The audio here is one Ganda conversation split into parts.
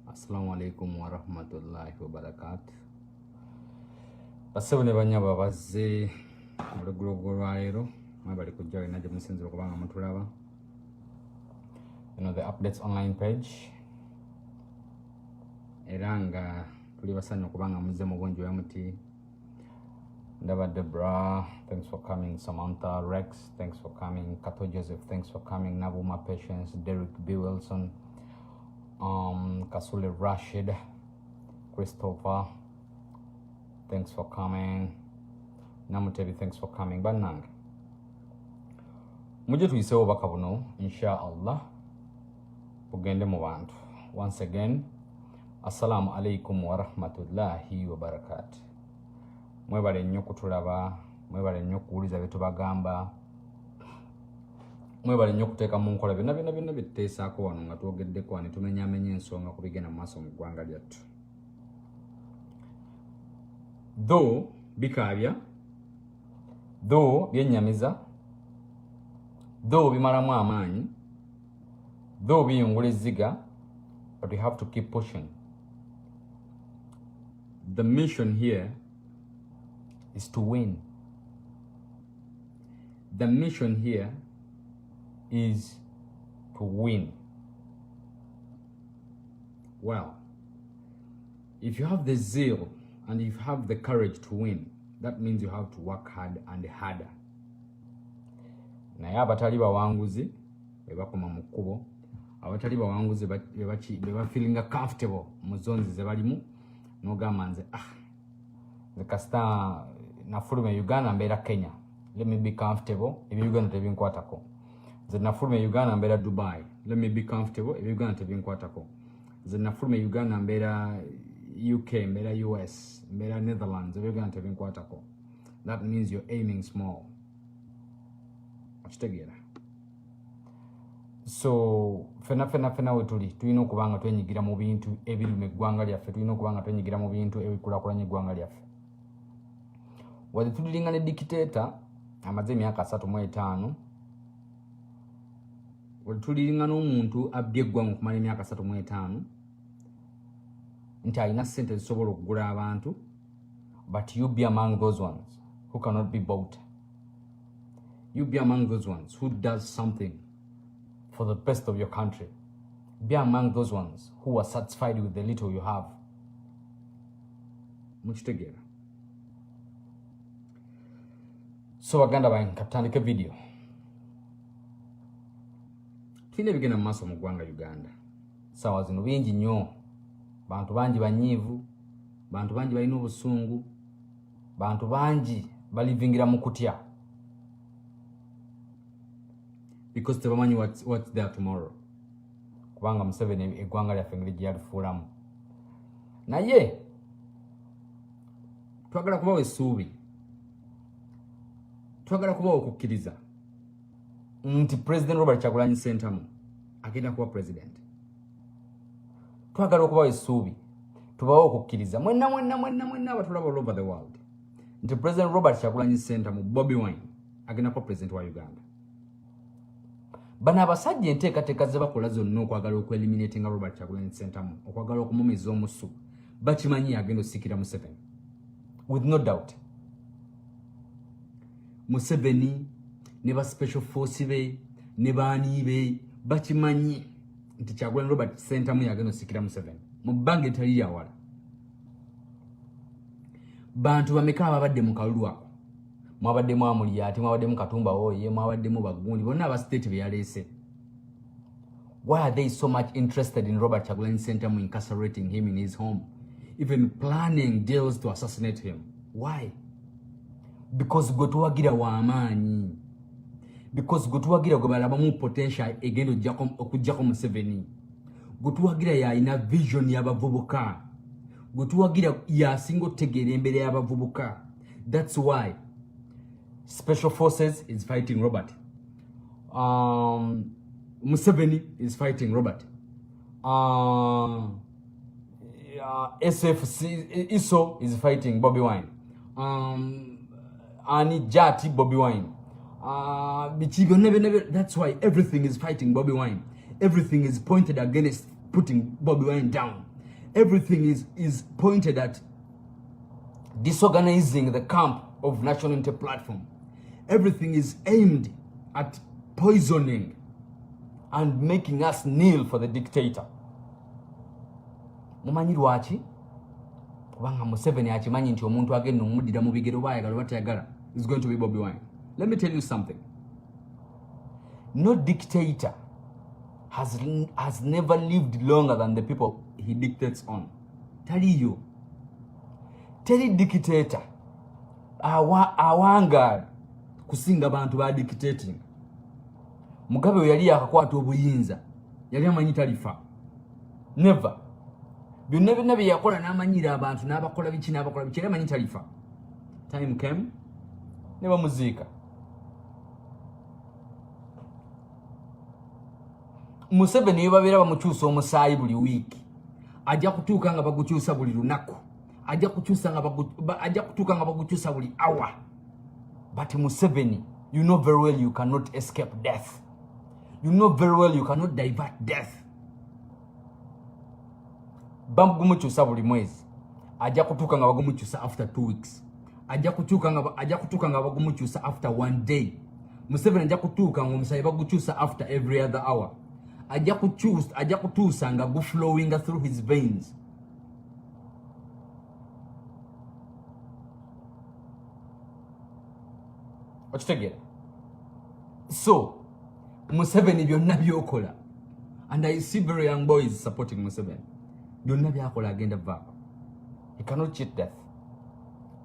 Assalamu alaikum wa rahmatullahi wa barakatuh. Basabune banyaba bazze olugulugo lwaleero mwebali kujja wena gye musinzira okubanga mutulaba. The updates online page. Era nga tuli basanya okubanga muzze mu bwenju bwa muti. Ndaba Debra, thanks for coming. Samantha, Rex, thanks for coming. Kato Joseph, thanks for coming. Nabuma Patience, Derek B. Wilson, Kasule Rashid, Christopher, thanks for coming. Namutebi, thanks for coming. Banang muje tuyisewo obubaka buno insha Allah bugende mu bantu. Once again, assalamu alaikum wa rahmatullahi wa barakatuh. Mwebale nnyo kutulaba, mwebale nnyo kuwuliza bye tubagamba, mwebale nnyo kuteeka mu nkola byonna bye tuteesaako wano nga twogeddeko wano tumenyaamenya ensonga ku bigenda mu maaso mu ggwanga lyattu. Though bikaabya, though byennyamiza, though bimalamu amaanyi, though biyungula ezziga, but we have to keep pushing. The mission here is to win. The mission here is to win. Well, if you have the zeal and if you have the courage to win, that means you have to work hard and harder. Naye abatali bawanguzi bebakoma mu kkubo, abatali bawanguzi beba feelinga comfortable mu zones ze balimu, n'ogamba nze the kasita nafulume Uganda mbeera Kenya, let me be comfortable, ebyo Uganda tebinkwatako. Nze nafulume Uganda mbeera Dubai, let me be comfortable, ebyo Uganda tebinkwatako. Nze nafulume Uganda mbeera UK, mbeera US, mbeera Netherlands, ebyo Uganda tebinkwatako. That means you're aiming small. Okitegeera. So fena wetuli tulina okubanga twenyigira mu bintu ebiri mu ggwanga lyaffe, tulina okubanga twenyigira mu bintu ebikulakulanya eggwanga lyaffe. Wadde tuliringa ne dictator amaze emyaka 35, wadde tuliringa n'omuntu abbye eggwanga okumala emyaka 35 nti alina ssente zisobola okugula abantu, but you be among those ones who cannot be bought. You be among those ones who does something for the best of your country. Be among those ones who are satisfied with the little you have. Mukitegeera. So baganda bange katandike video. Tulina ebigenda mu maaso mu ggwanga Uganda. Sawa zino bingi nnyo. Bantu bangi banyiivu, bantu bangi balina obusungu, bantu bangi balivingira mu kutya. Because tebamanyi what's there tomorrow. Kubanga Museveni eggwanga lyaffe engeri gye yalifuulamu. Naye twagala kubawa essuubi, twagala kubawa okukkiriza nti President Robert Kyagulanyi Ssentamu agenda kuba president. Twagala okubawa essuubi, tubawa okukkiriza mwenna abatulaba all over the world nti President Robert Kyagulanyi Ssentamu Bobi Wine agenda kuba president wa Uganda. Bano abasajja enteekateeka ze bakola zonna okwagala okueliminatinga Robert Kyagulanyi Ssentamu, okwagala okumumiza omusu, bakimanyi agenda osikira Museveni. With no doubt. Museveni ne ba special force be ne baani be bakimanyi nti Kyagulanyi Robert Ssentamu yagenda osikira Museveni. Mu bbanga etali yawala. Bantu bameka ababadde mu kalulu ako. Mwabaddemu Amuriat, mwabaddemu Katumba oye, mwabaddemu bagundi, bonna aba state be yaleese. Why are they so much interested in Robert Kyagulanyi Ssentamu incarcerating him in his home, even planning deals to assassinate him? Why? Because gwe tuwagira wa amaanyi. Because gwe tuwagira gwe balabamu potential egenda okujjako Museveni. Gwe tuwagira yalina vision y'abavubuka. Gwe tuwagira yasinga otegeera embeera y'abavubuka. That's why Special Forces is fighting Robert. Museveni is fighting Robert. SFC ISO is fighting Bobi Wine. Ani Jati Bobi Wine. That's why everything is fighting Bobi Wine. Everything is pointed against putting Bobi Wine down. everything is pointed at disorganizing the camp of National Unity Platform. Everything is aimed at poisoning and making us kneel for the dictator. Mumanyi lwaki? Kubanga Museveni akimanyi nti omuntu agenda omudira mu bigero bayagala batayagala is going to be Bobi Wine. Let me tell you something. No dictator has never lived longer than the people he dictates on. Tell you. Tell dictator awanga kusinga abantu ba dictating. Mugabe yali akakwata obuyinza. Yali amanyi talifa. Never. Byonna byonna bye yakola n'amanyira abantu n'abakola biki n'abakola biki amanyi talifa. Time came ne bamuziika. Museveni yebabeera bamukyusa omusaayi buli wiiki. Ajja kutuuka nga bagukyusa buli lunaku. Ajja kutuuka nga bagukyusa buli hour. But Museveni, you know very well you cannot escape death. You know very well you cannot divert death. Bamugumukyusa buli mwezi. Ajja kutuuka nga bagumukyusa after 2 weeks. Ajja kutuuka nga bagumukyusa after 1 day. Museveni ajja kutuuka nga omusaayi bagukyusa after every other hour. Ajja kutuusa nga flowing through his veins. Okitegeera? So, Museveni byonna byokola. And I see very young boys supporting Museveni. Byonna byakola agenda vaako. He cannot cheat death.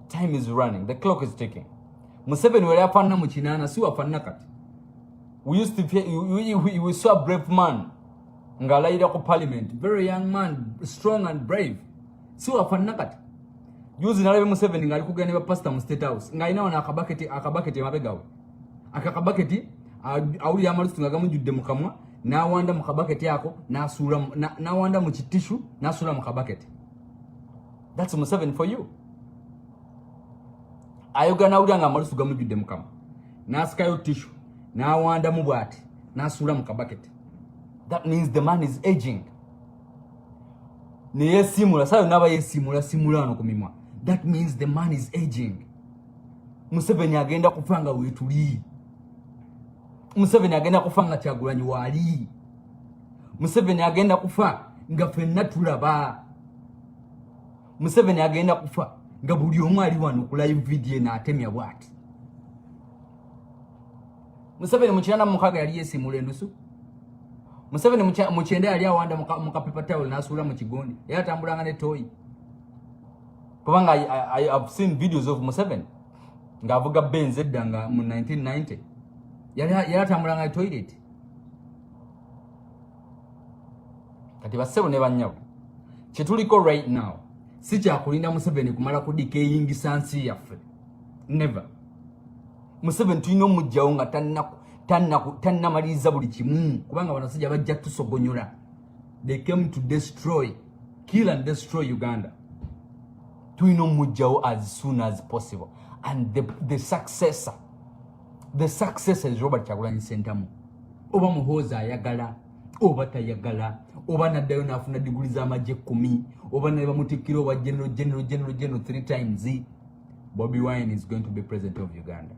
Time is running. The clock is ticking. Museveni wali afanna mu kinaana si wafanna kati. We saw a brave man. Ngalayira ku parliament. Very young man, strong and brave. Si wafanna kati. Juzi nalabe Museveni ngali kugenda ba pastor mu State House. Ngayina wana akabaketi mabegawe. Akakabaketi awuli amalusu ngagamujudde mu kamwa n'awanda mu kabaketi yako n'awanda mu kitishu n'asula mu kabaketi. That's Museveni for you. Ayogana awuli nga amalusu gamujudde mu kamwa n'asikayo tishu n'awanda mu bwati n'asula mu kabaketi. That means the man is aging. Ne yesimula sayo naba yesimula simulano ku mimwa. That means the man is aging. Museveni agenda kufanga wetuli. Museveni agenda kufanga Kyagulanyi wali. Museveni agenda kufa nga fenna tulaba. Museveni agenda kufa nga buli omu ali wano ku live video na atemya bwati. Museveni mukirana mukaga yali yesimula endusu. Museveni mukyenda yali awanda mu paper towel n'asuula mu kigondi. Era atambulanga ne toy. Kubanga I have seen videos of Museveni ng'avuga Benz edda nga mu 1990. Yali atambulanga ne toilet. Kati bassebo ne bannyabo. Kye tuliko right now si kyakulinda Museveni kumala kudikeyingisa nsi yaffe. Never. Museveni tulina omugyawo nga tannamaliriza buli kimu kubanga banasajja bajja tusogonyola. They came to destroy, kill and destroy Uganda. Tulina omugyawo as soon as possible. And the successor is Robert Kyagulanyi Ssentamu. Oba muhooza ayagala, oba tayagala, oba naddayo n'afuna diguli z'amagye 10, oba ne bamutikkira oba general 3 times. Bobi Wine is going to be president of Uganda.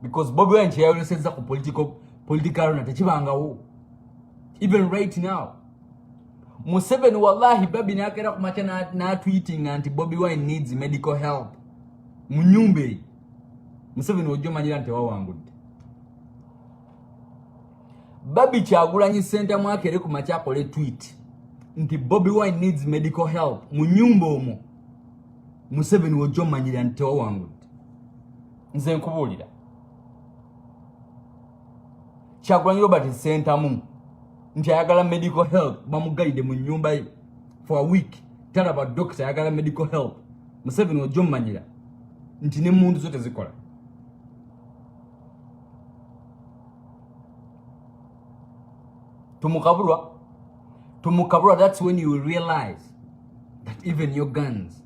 Because Bobi Wine kyeyayolesezza ku political arena tekibangawo. Even right now. Museveni wallahi babi nakera ku macha na tweeting anti Bobi Wine needs medical help. Munyumbe. Museveni ojjo manyira nti wawangudde. Babi Kyagulanyi Ssentamu akere ku macha akole tweet nti Bobi Wine needs medical help. Munyumba omwo. Museveni ojjo manyira nti wawangudde. Nze nkubuulira. Kyagulanyi Robert Ssentamu nti ayagala medical help bamugayide mu nyumba ye for a week. Talaba doctor ayagala medical help. Museveni ojjo manyira nti ne mundu zote zikola. Tumukabulwa, that's when you will realize that even your guns.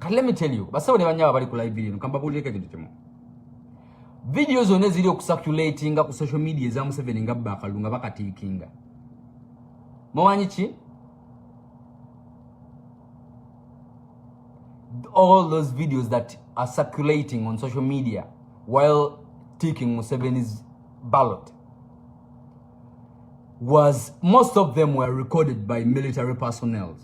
Let me tell you, basawo ne banyaba bali ku live video kamba buleke kintu kimu. Videos zone ziri okucirculating ku social media za Museveni nga bakalunga bakatikinga. Mwanyi ki? all those videos that are circulating on social media while taking Museveni's ballot, most of them were recorded by military personnel.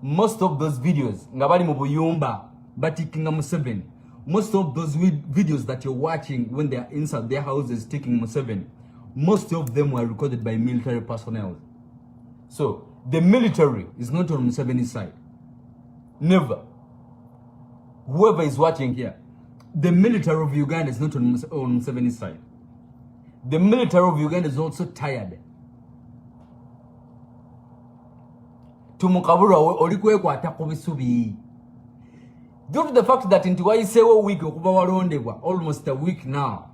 Most of those videos, ngabali mubuyumba, batikinga Museveni. Most of those videos that you're watching when they are inside their houses taking Museveni, most of them were recorded by military personnel. So, the military is not on Museveni's side. Never. Whoever is watching here, the military of Uganda is not on Museveni's side. The military of Uganda is also tired. Tumukabura olikwe kwa takobisubi. Due to the fact that into why say week okuba walondebwa almost a week now,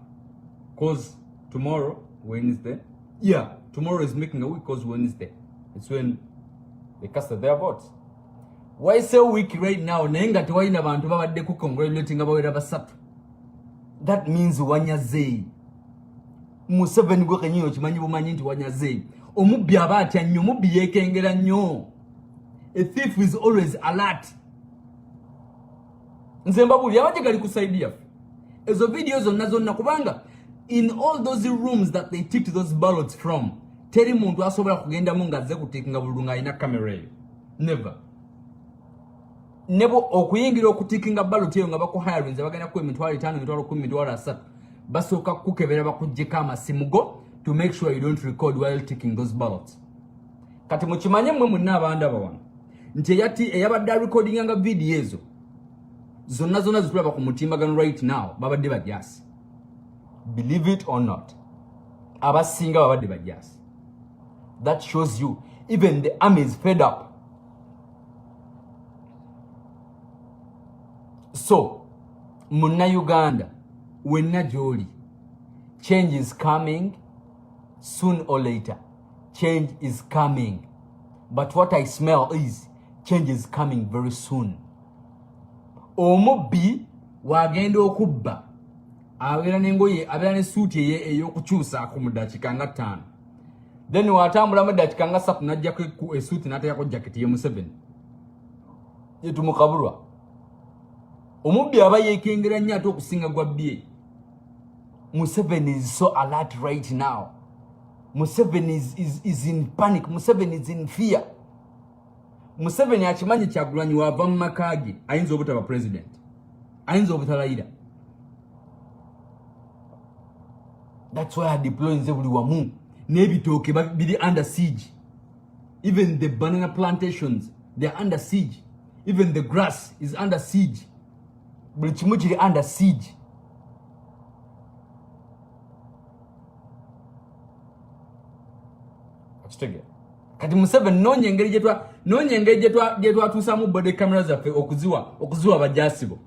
cause tomorrow Wednesday, tomorrow is making a week cause Wednesday. It's when they casted their votes. Why say week right now? Nenga tuwaina bantu babadde ku congratulating abawera basatu. That means wanyaze. Museveni gwe kanyo kimanyi bumanyi nti wanyaze. Omubbi abatya nnyo, omubbi yekengera nnyo. A thief is always alert. Nzembabuli abaje gali kusaidia. Ezo videos zonna kubanga in all those rooms that they took those ballots from, teri muntu asobola kugenda mu ngaze kutekinga bulunga ina camera. Never. Nebo okuyingira okutikinga ballot eyo nga bako hiring bagenda ku emitwalo 5 emitwalo 10 emitwalo 3 basoka kukebera bakujjeka amasimugo to make sure you don't record while taking those ballots. Kati mukimanye mmwe munna abanda bawana nti yati eyabadde recording nga video ezo zonna zitulaba ku mutimbagano right now babadde bajasi. Believe it or not, abasinga babadde bajasi. That shows you even the army is fed up. So, Munna Uganda, wenna joli, change is coming soon or later. Change is coming. But what I smell is change is coming very soon. Omubbi wagenda okubba abeera n'engoye abeera ne suuti ey'okukyusa ku muddakiika nga 5. Then watambula muddakiika nga 3 n'ajjako esuuti n'ateekako jaketi ye Museveni. Yetumukabulwa. Omubbi aba yeekengera nnyo ate okusinga gwa bbye. Museveni is so alert right now. Museveni is in panic. Museveni is in fear. Museveni akimanyi Kyagulanyi wava mu maka ge ayinza obutaba president. Ayinza obutalayira. That's why I deploy nze buli wamu. N'ebitooke biri under siege. Even the banana plantations, they are under siege. Even the grass is under siege. Buli kimu kiri under siege. Akitege. Kati Museveni nonye engeri gye twatuusamu body cameras zaffe okuziwa bajasibo.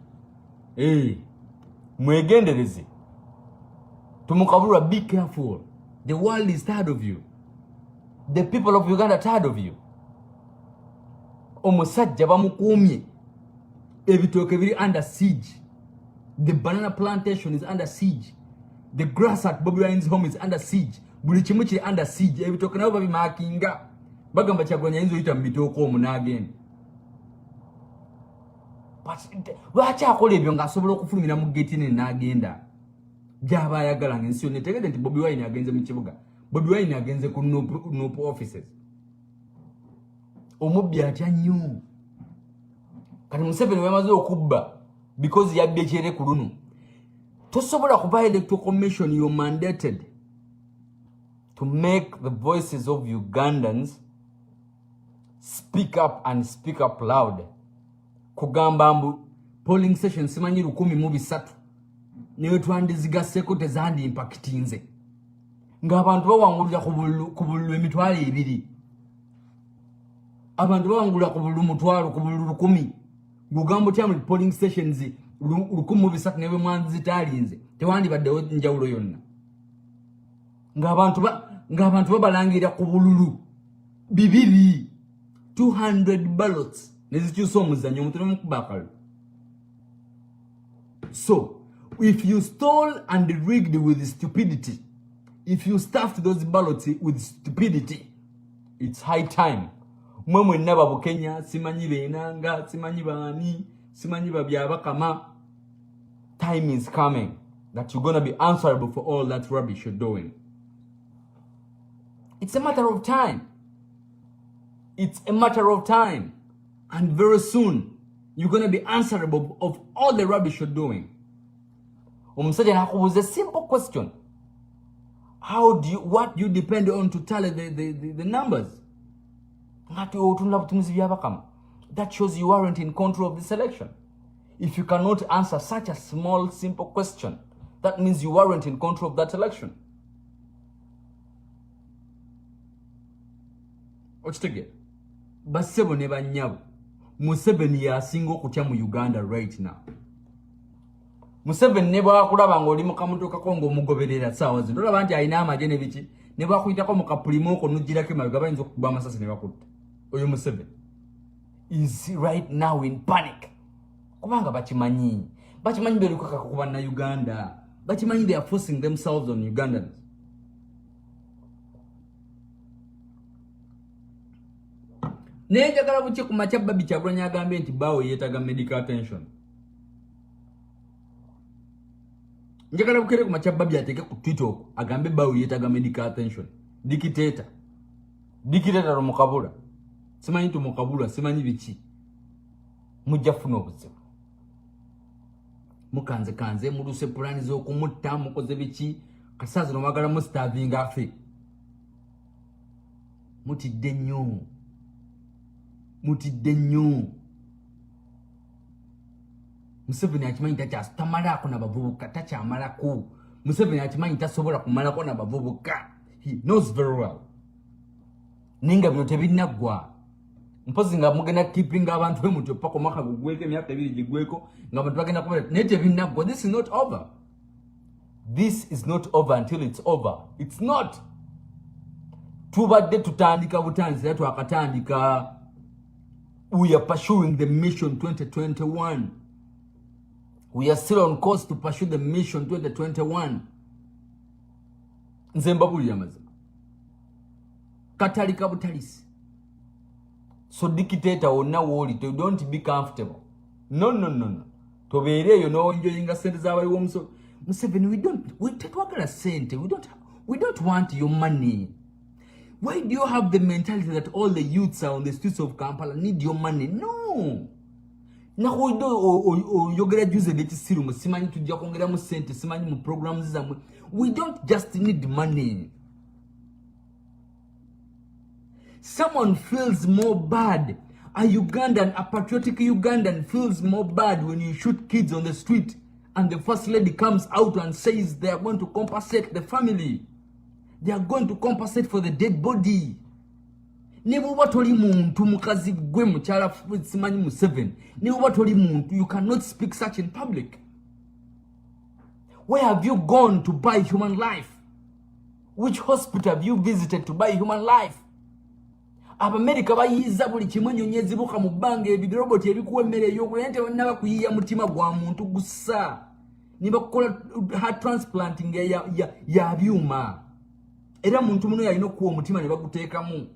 Mwegendereze. Tumukabulwa, be careful. The world is tired of you. The people of Uganda are tired of you. Omusajja bamukuumye. Ebitooke biri under siege. The banana plantation is under siege. The grass at Bobi Wine's home is under siege. Buli kimu kiri under siege. Ebitooke nabo babimakinga. Bagamba Kyagulanyi ayinza oyita mu bitooke omwo n'agenda. Lwaki akola ebyo ng'asobola okufulumira mu gate ne n'agenda? Gy'aba ayagala ng'ensi yonna etegedde nti Bobi Wine agenze mu kibuga. Bobi Wine agenze ku NOP offices. Omubbi atya nnyo. Kati Museveni wemaze okubba because yabbye kyere ku luno. Tosobola kuba electoral commission, you're mandated to make the voices of Ugandans speak up and speak up loud. Kugamba mbu polling session simanyi 103 niyo twandizigaseko tezandi impactinze. Ng'abantu bawangulira ku bululu emitwalo 2. Abantu bawangulira ku bululu mutwalo ku bululu 10. Ngugamba otya mu polling stations 103 nebe mwanzi zitalinze. Tewandibaddewo njawulo yonna. Ng'abantu babalangirira ku bululu 200 200 ballots nezikyusa omuzannyo omutone kubakalu. So, if you stole and rigged with stupidity, if you stuffed those ballots with stupidity, it's high time Mwemwe naba Bukenya simanyi benanga simanyi bani simanyi babyabakama. Time is coming that you're going to be answerable for all that rubbish you're doing. It's a matter of time. It's a matter of time. And very soon, you're going to be answerable of all the rubbish you're doing. Was a simple question. What do you depend on to tally the numbers? That shows you aren't in control of this election. If you cannot answer such a small, simple question, that means you aren't in control of that election. What's the get? Basebo neba nyabo. Museveni ya singo kucha mu Uganda right now. Museveni neba akulaba ngoli mukamutoka kongo mugoberera sawa zino. Ndola banti aina amaje ne bichi. Neba akuyitako mu kapulimo ko nujira ke mabiga bayinzo kuba amasasi neba kutta. Oyo Museveni is right now in panic. Kubanga bachimanyi beruka kuba na Uganda. Bachimanyi they are forcing themselves on Ugandans. Nenjagala buche ku machaba bichabranya agambe nti bawo yetaga medical attention. Njagala bukere ku machaba byateke ku Twitter agambe bawo yetaga medical attention. Dictator ro mukabula. Simanyi tu mukabula simanyi bichi. Mujafuna obuzibu. Mukanze muduse plani zo kumutta mukoze bichi kasazi no magala mu starving afi. Mutidde nnyo. Museveni akimanyi takyasitamala ko nabavubuka takyamala ko. Museveni akimanyi tasobola kumala ko nabavubuka. He knows very well. Ninga bino tebinaggwa. Mpozi nga mugenda keeping abantu bemutyo pako maka gugweke emyaka 2 gigweko nga abantu bagenda kubera nete binaggwa. This is not over. This is not over until it's over. It's not. Tubadde tutandika butanzi yatu akatandika. We are pursuing the mission 2021. We are still on course to pursue the mission 2021. Nzembabuli yamaza. Katalika butalisi. So dictator onna woli, you don't be comfortable. No. Tobere you know enjoying a sente zabayi womso. Museveni, we tetwagala sente. We don't want your money. Why do you have the mentality that all the youths are on the streets of Kampala need your money? No. Na hoido yogera juze beti sirumu simanyi tujja kongera mu sente simanyi mu programs zamwe. We don't just need money. Someone feels more bad. A Ugandan, a patriotic Ugandan feels more bad when you shoot kids on the street and the first lady comes out and says they are going to compensate the family. They are going to compensate for the dead body. Nebuba toli muntu mukazi gwe muchala simanyi Museveni. Nebuba toli muntu, you cannot speak such in public. Where have you gone to buy human life? Which hospital have you visited to buy human life? America bayiza buli kimonyo nyezibuka mu bange ebirobot ebikuwemere yokulente wanaba kuyiya mutima gwa muntu gusa. Niba kukola heart transplanting ya byuma. Era muntu muno yalina kuwa mutima ne baguteekamu.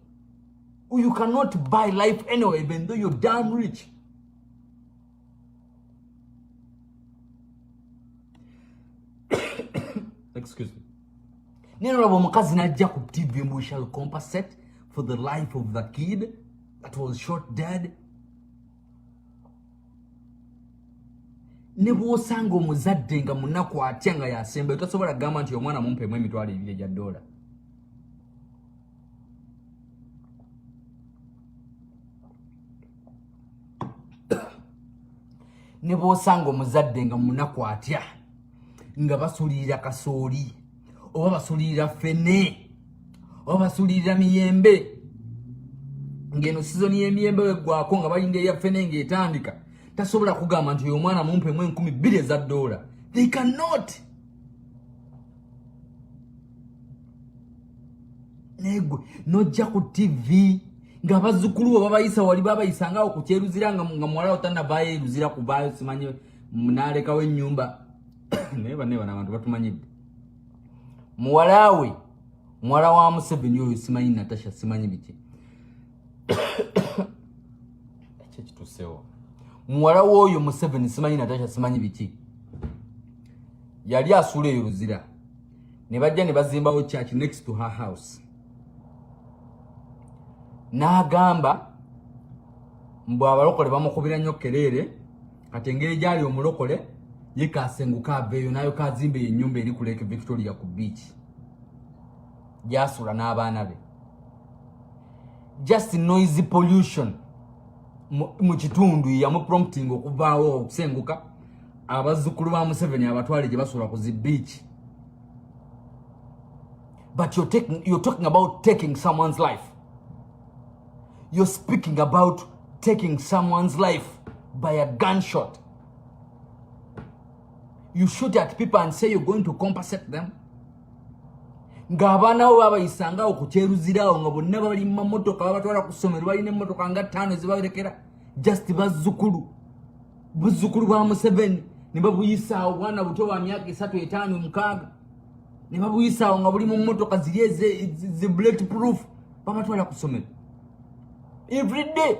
You cannot buy life anyway even though you're damn rich. Excuse me. Nero rabo mukazi najja ku TV we shall compensate for the life of the kid that was shot dead. Nebo osanga omuzadde nga munaku atya nga yasembe tosobola gamba nti omwana mumpemu emitwalo 2 ejja $. Nebo osanga omuzadde nga munaku atya nga basulira kasooli oba basulira fene oba basulira miyembe ngeno season y'emiyembe wegwako nga bayinde ya fene ng'etandika tasobola kugamba nti omwana mumpe mu $10,000. They cannot. Nego nojja ku TV nga bazukulu babayisa wali babayisanga okukyeruziranga nga mwala otanda baye ruzira kubayo simanyi munaleka we nyumba neba nabantu batumanyidde muwalawe mwala wa Museveni oyo simanyi Natasha simanyi biki Cheki tusewo. Muwala woyo mu 7 simanyi Natasha simanyi biki. Yali asule yuruzira. Ne bajja ne bazimbawo church next to her house. N'agamba mbu abalokole bamukubira nnyo kelere kati engeri gyali omulokole yekasenguka aveeyo nayo kazimbe ennyumba eri ku Lake Victoria ku beach. Gyasula n'abaana be. Just noisy pollution mu kitundu yamu prompting okuvaawo okusenguka abazzukulu ba Museveni abatwale gye basula ku zi beach. But you're talking about taking someone's life. You're speaking about taking someone's life by a gunshot. You shoot at people and say you're going to compensate them. Ngabana baba isanga okucheruzirawo nga bonna bali mu motoka babatwala ku ssomero balina emmotoka nga 5 zibawerekera just bazzukulu ba Museveni ne babuyisaawo bwana buto wa myaka 3-5-6 ne babuyisaawo nga buli mu mmotoka ziri bulletproof babatwala ku ssomero every day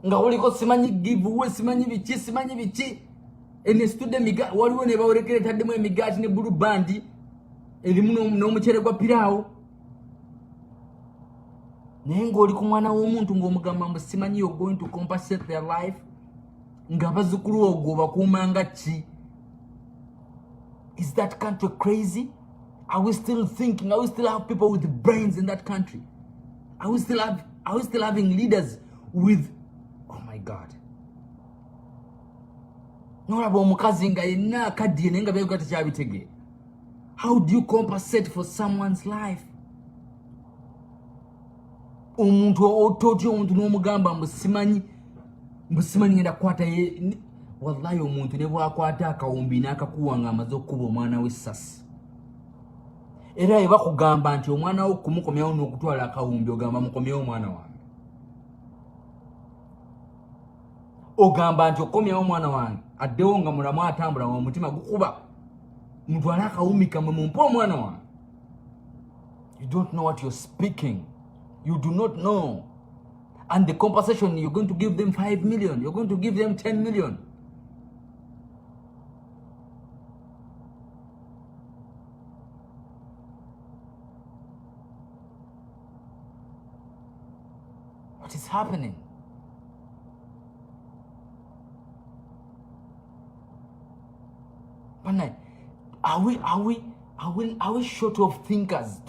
nga wuliko simanyi giveaway simanyi biki ene student waliwo ne bawerekera taddemu emigaati ne blue band elimu n'omuchere gwa piraawo naye ng'oli ku mwana w'omuntu ng'omugamba mbu simanyi you're going to compensate their life nga bazzukulu ogwo bakuumanga ki. Is that country crazy? Are we still thinking? Are we still have people with brains in that country? Are we still having leaders with, oh my God. Noraba omukazi nga yenna akaddiye naye nga byayuga tekyabitegeera. How do you compensate for someone's life? Omuntu ototi omuntu n'omugamba mbu simanyi ngenda kukwata ye wallahi omuntu ne bwakwata akawumbi n'akakuwa nga amaze okukuba omwana w'essasi. Era ye bakugamba nti omwana wo kumukomyawo n'okutwala akawumbi ogamba mukomyewo omwana wange. Ogamba nti okomyawo omwana wange addewo nga mulamu atambula nga omutima gukuba. Mutwala akawumbi kamwe mumpe omwana wange. You don't know what you're speaking. You do not know. And the compensation, you're going to give them 5 million. You're going to give them 10 million. What is happening? But are we short of thinkers?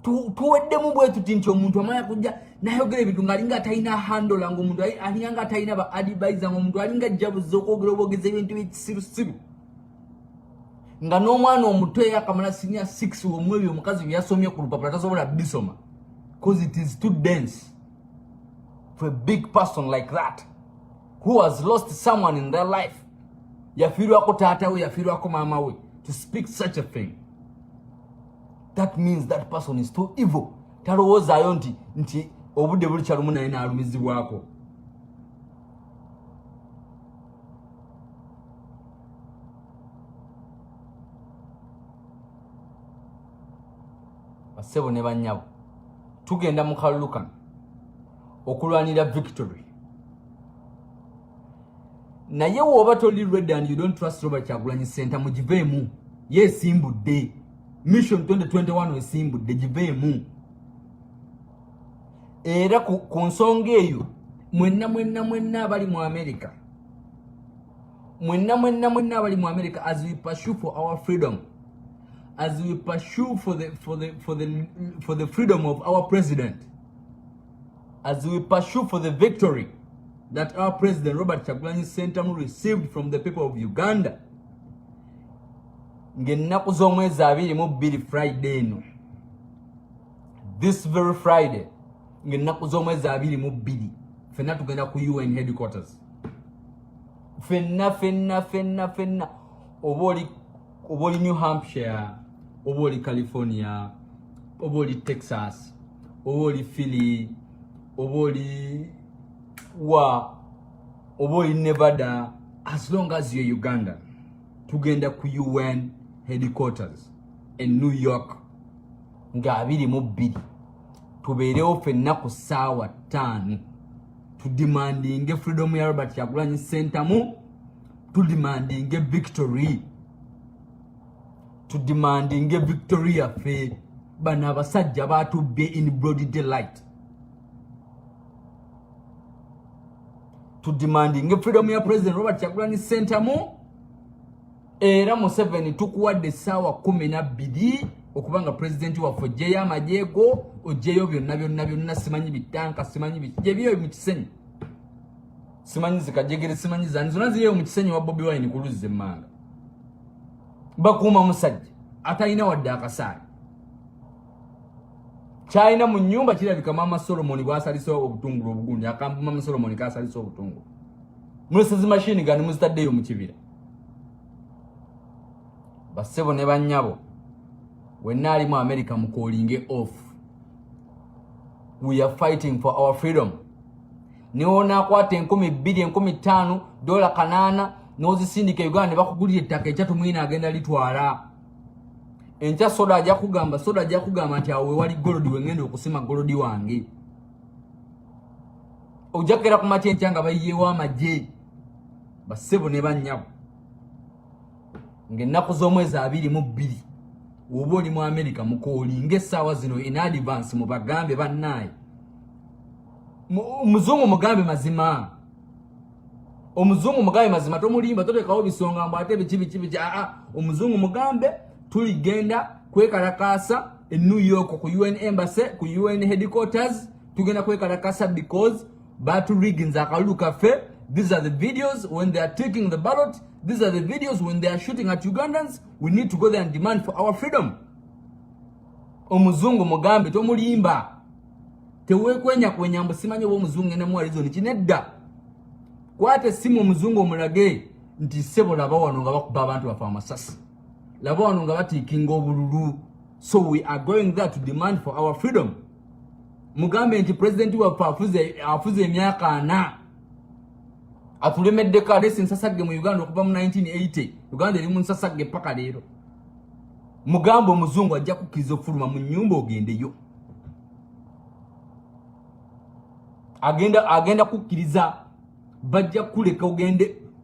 Tuweddemu bwe tuti nti omuntu amanya kujja nayogera ebintu ng'alinga atalina handle nga omuntu alinga atalina ba advisor nga omuntu alinga ajjabuza okwogera obwogezi ebintu by'ekisirusiru nga n'omwana omuto yakamala senior 6 omwebi omukazi bye yasomye ku lupapula tasobola bisoma because it is too dense for a big person like that who has lost someone in their life. Yafiirwako taata we, yafiirwako maama we, to speak such a thing. That means that person is too evil. Talowoozayo nti obudde bulikyalumu naye n'alumizibwako. Basebo ne bannyabo tugenda mu kalulukan okulwanira victory. Naye woba toli ready and you don't trust Robert Kyagulanyi Center mugiveemu yeesimbudde. Mission 2021 wesimbudde giveemu. Era ku nsonga eyo mwenna abali mu America. Mwenna abali mu America, as we pursue for our freedom, as we pursue for the freedom of our president, as we pursue for the victory that our president Robert Kyagulanyi Ssentamu received from the people of Uganda. Ng'ennaku z'omwezi 22 Friday eno, this very Friday, ng'ennaku z'omwezi 22 fenna tugenda ku UN headquarters. Fenna oboli New Hampshire, oboli California, oboli Texas, oboli Philly, oboli Nevada, as long as you're Uganda, tugenda ku UN headquarters in New York nga 22 tubeerewo fenna ku ssaawa 5 to demanding freedom ya Robert Kyagulanyi Ssentamu, to demanding victory, to demanding victory yaffe bano abasajja batubbe in broad daylight, to demanding freedom ya President Robert Kyagulanyi Ssentamu. Era Museveni tukuwadde essaawa 12 okubanga president waffe oggyeyo amajeego, oggyeyo byonna simanyi bitanka, simanyi bijebyo mu kisenyi, simanyi zikajegere, simanyi zani zonna ziriyo mu kisenyi wa Bobi Wine kuluzza emmanga. Bakuuma musajja atalina wadde akasaali. Kyalina mu nnyumba kirabika Mama Solomon bw'asalisa obutungulu obugundi, akambu Mama Solomon k'asalisa obutungulu. Mulesezi machine gani muzitaddeyo mu kibira. Basebo ne bannyabo wenna ali mu America mukolinge off. We are fighting for our freedom. Niona akwate 2,000, 5,000 dola kanana nozisindika Uganda bakugulira ettaka ekyatu mwina agenda litwala. Encha soda ajja kugamba nti awe wali golodi wengendo okusima golodi wange. Ojakera ku mati enchanga bayiyewo amagye. Basebo ne bannyabo ng'ennaku z'omwezi 22 oba oli mu America mukolinga essaawa zino in advance mubagambe bannaye. Omuzungu mugambe mazima, omuzungu mugambe mazima, tomulimba totekawo bisonga mbu ate biki. Omuzungu mugambe tuligenda kwekalakasa e New York ku UN embassy, ku UN headquarters, tugenda kwekalakasa because batu riggins akalulu kaffe. These are the videos when they are taking the ballot. These are the videos when they are shooting at Ugandans. We need to go there and demand for our freedom. Omuzungu mugambe tomulimba. Tewekwenya mbu simanyi oba omuzungu ene mwalizo nikinedda. Kwate simu omuzungu omulage nti sebo laba wano nga bakuba abantu bafa amasasi. Laba wano nga batiikinga obululu. So we are going there to demand for our freedom. Mugambe nti president waffe afuze emyaka 4. Atulemedde kale nsasagge mu Uganda okuva mu 1980. Uganda eri mu nsasagge paka leero. Mugambo omuzungu ajja kukkiriza okufuluma mu nnyumba ogendeyo. Agenda kukkiriza bajja kuleka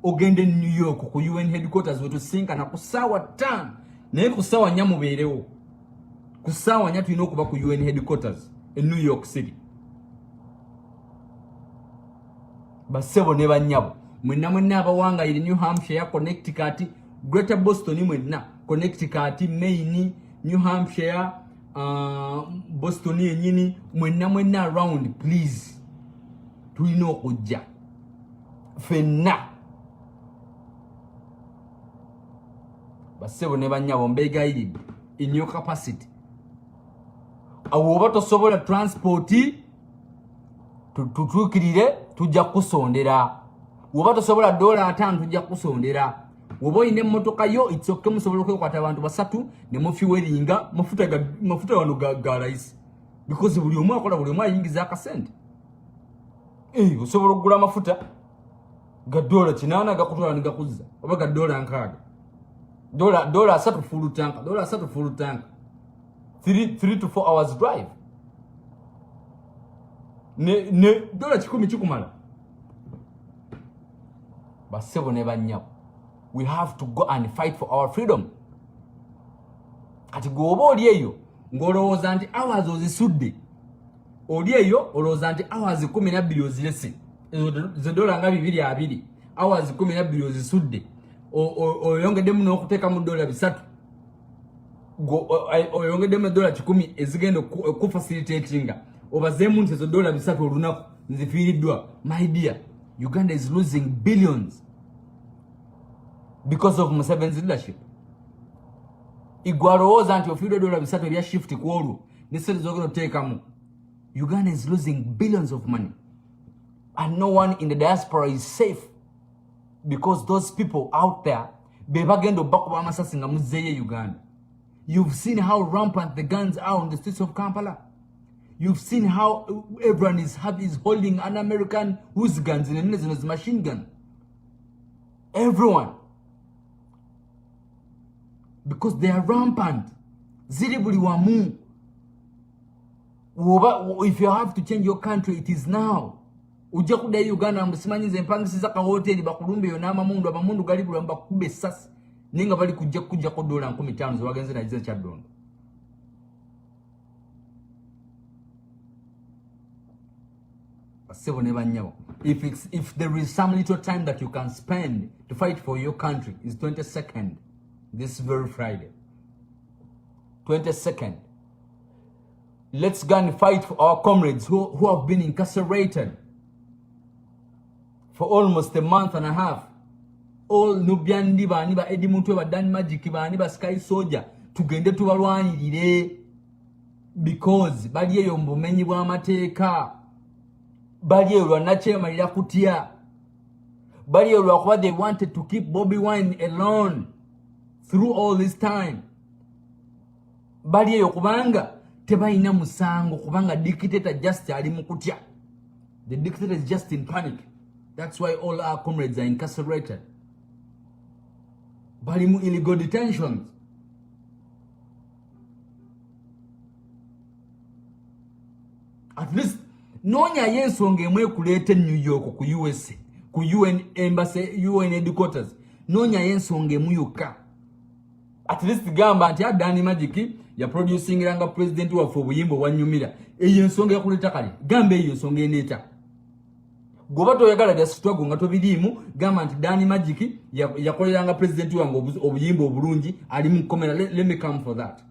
ogende New York ku UN headquarters wetusinkana ku ssaawa 5 naye ku ssaawa 4 mubeerewo. Ku ssaawa 4 tulina okuba ku UN headquarters in New York City. Basebo ne bannyabo mwenna abawanga iri New Hampshire, Connecticut, Greater Boston mwenna, Connecticut, Maine, New Hampshire, Boston yenyini mwenna around please. Tulina okujja fenna. Basebo ne bannyabo mbegayiridde in your capacity. Awo oba tosobola transport tutukirire tujja kusondera. Woba tosobola $5 tujja kusondera. Woba ine motoka yo it's okay musobola kwekwata abantu basatu ne mufiweringa mafuta wano ga rice. Because buli omu akola buli omu ayingiza akasente. Osobola okugula amafuta ga $8 gakutwala ne gakuzza. Oba ga $6. $3 full tank. $3 full tank. 3 to 4 hours drive. Ne $10 chikumala. Basebo ne bannyabo. We have to go and fight for our freedom. Kati goba oli eyo ngolowooza nti hours ozisudde. Oli eyo olowooza nti hours 12 ozirese. Ezo dola nga 220. Hours 12 ozisudde. Oyongeddemu n'okuteekamu $3. Oyongeddemu $10 ezigenda okufacilitatinga. Obazeemu nti ezo $3 olunaku nzifiiriddwa. My dear, Uganda is losing billions because of Museveni's leadership. Igwalowooza nti ofiiriddwa $3 ebya shift ku olwo n'essente z'ogenda oteekamu. Uganda is losing billions of money. And no one in the diaspora is safe because those people out there be bagenda bakuba amasasi nga muzzeeyo Uganda. You've seen how rampant the guns are on the streets of Kampala. You've seen how everyone is holding an American whose guns in a machine gun. Everyone. Because they are rampant. Ziribuli wamu. If you have to change your country, it is now. ujja kudda Uganda mbusimanyize empangisiza ka hoteli bakulumbe yo n'amamundu amamundu gali bulamba kubbe essasi ninga bali kujja ko dola 15 zobagenze na kize kya Dondo. If there is some little time that you can spend to fight for your country, is 22nd, this very Friday. 22nd. Let's go and fight for our comrades who have been incarcerated for almost a month and a half. All Nubian Diba, Niba Edimuntu, Dan Magic, Niba Sky Soldier, to get to Alwani, because Badia Yombumenyi Wamateka. Badia Ranache Maria Kutia. Badia what they wanted to keep Bobi Wine alone through all this time. Badia Yokubanga, Tebaina Musango, Kubanga dictator just ali mukutia. The dictator is just in panic. That's why all our comrades are incarcerated. Balimu illegal detentions. At least nonya yensonge mwe kulete New York ku USA ku UN embassy UN headquarters nonya yensonge muyuka at least gamba anti adani magic ya producing ranga president wa fo buyimbo wanyumira eyensonge yakuleta kali gambe eyo nsonge eneta gobato yagala bya struggle ngato bilimu gamba anti dani magic yakoleranga president wango obuyimbo obulungi ali mu komera. Let me come for that,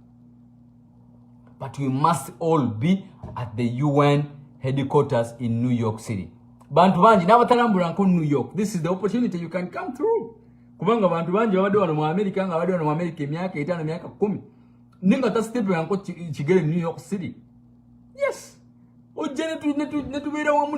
but we must all be at the UN headquarters in New York City. Bantu banji nabatalambula nko New York. This is the opportunity you can come through. Kubanga bantu banji babadde wano mu America nga badde wano mu America emyaka 5 emyaka 10. Ninga ta step yanko chigere New York City. Yes. Ojene netu bera wamu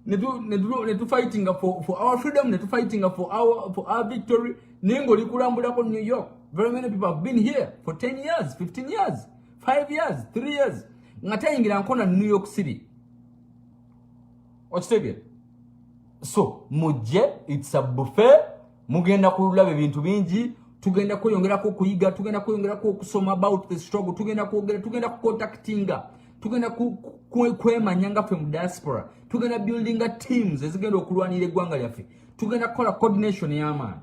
netu fighting for our freedom, netu fighting for our victory. Ningo likulambula ko New York. Very many people have been here for 10 years, 15 years, 5 years, 3 years. Ngatayingira nkona New York City. Ochitege. So, muje, it's a buffet. Mugenda kulaba ebintu bingi, tugenda kuyongerako kuyiga, tugenda kuyongerako kusoma about the struggle, tugenda contactinga, tugenda kwemanyanga from diaspora, tugenda buildinga teams ezigenda okulwanira eggwanga lyaffe, tugenda kola coordination y'amaanyi.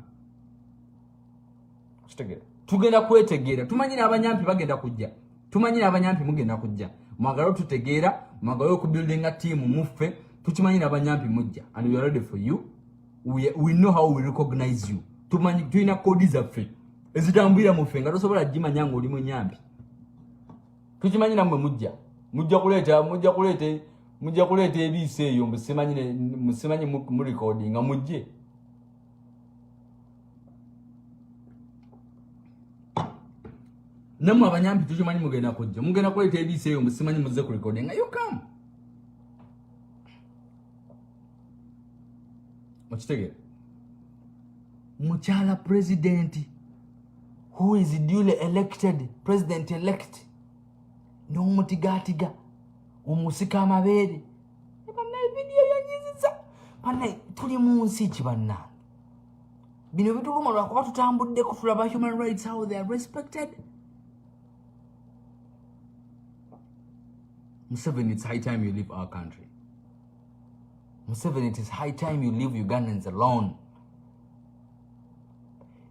Ochitege. Tugenda kwetegeera, tumanyira abanyampi bagenda kujja. Tumanyira abanyampi mugenda kujja. Magalo tutegeera, magalo ku building a team muffe, tuchimanyira abanyampi mujja. And we are ready for you. We know how we recognize you. Tumanyi tuina kodi zaffe. Ezitambira muffe nga tosobola jimanya ngo oli munyampi. Tuchimanyira mwe mujja. Mujja kuleta ebise eyo musimanyi mu recording nga mujje. Namu abanyampi tuchimanyi mugenda kujja. Mugenda kuleta ebise eyo musimanyi muze ku recording. You come. Ochitege. Muchala president who is duly elected, president elect. No mutigatiga. Omusika amabere. Bana video yanyiziza. Bana tuli mu nsi kibanna. Bino bituluma lwakuba tutambudde ku tulaba human rights how they are respected. Museveni, it's high time you leave our country. Museveni, it is high time you leave Ugandans alone.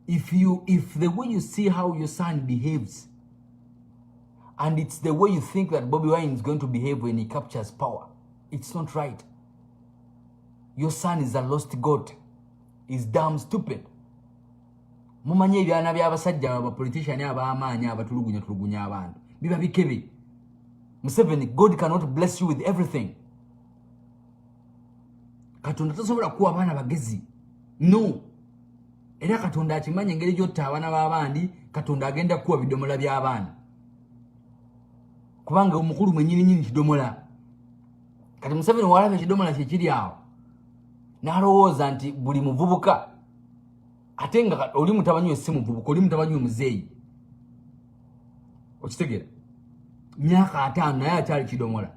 If the way you see how your son behaves, and it's the way you think that Bobi Wine is going to behave when he captures power, it's not right. Your son is a lost goat. He's damn stupid. Mumanye byana by'abasajja abapolitician ab'amaanyi abatulugunya abantu. Biba bikebe. Museveni, God cannot bless you with everything. Katonda tasobola kuwa abaana bagezi. No. Era Katonda akimanya engeri gyotta abaana b'abandi, Katonda agenda kuwa bidomola by'abaana. Kubanga omukulu mwennyini kidomola. Kati Museveni walabe kidomola kiri awo. N'alowooza nti buli muvubuka ate nga oli mutabanyi we si muvubuka, oli mutabanyi we muzeeyi. Okitegeera? Myaka 5 naye akyali kidomola.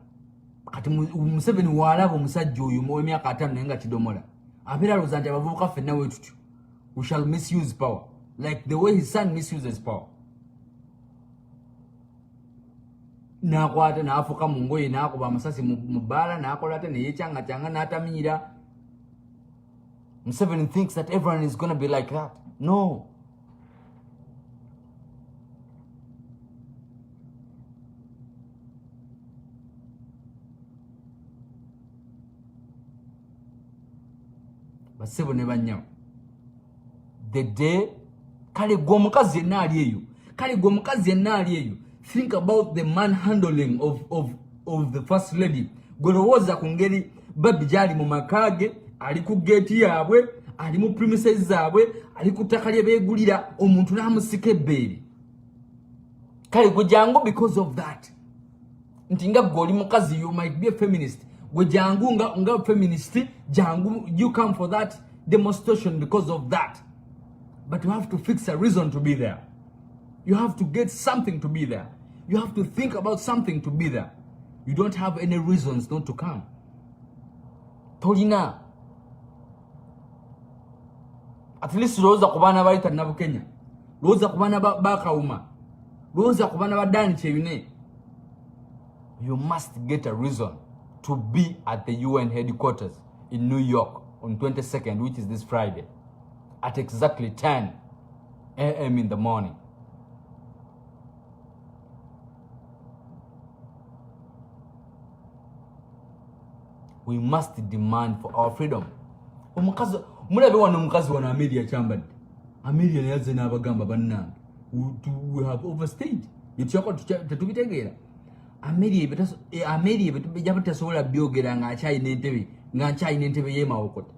Kati Museveni walabe omusajja oyo mu myaka 5 naye nga kidomola. Abeera alowooza nti abavubuka ffenna bwe tutyo. We shall misuse power, like the way his son misuses power. nakwata nafuka mu ngoye nakuba amasasi mu bbala nakola ate neyekyanga n'atamiira. Museveni thinks that everyone is going to be like that. No. Basebo ne banyawo. The day kale gwe omukazi yenna ali eyo. Kale gwe omukazi yenna ali eyo. Think about the manhandling of the first lady. Golowooza ku ngeri Babi gyali mu makage, ali ku gate yaabwe, ali mu premises zaabwe, ali ku ttaka lye beegulira, omuntu n'amusika ebbeere. Kale gwe jangu because of that. Nti nga gwe oli mukazi, you might be a feminist. Gwe jangu nga feminist, jangu, you come for that demonstration because of that. But you have to fix a reason to be there. You have to get something to be there. You have to think about something to be there. You don't have any reasons not to come. Tolina. At least Rosa Kubana Baita Nabu Kenya. Rosa Kubana Bakauma. Rosa Kubana Badani Chevine. You must get a reason to be at the UN headquarters in New York on 22nd, which is this Friday, at exactly 10 a.m. in the morning. We must demand for our freedom. Mulabe wano omukazi wano Amelia Chambad. Amelia yaze n'abagamba bannange. We have overstayed. Yekyako tetubitegeera. Amelia betujja tasobola byogera ng'akyayina entebe y'emawokota.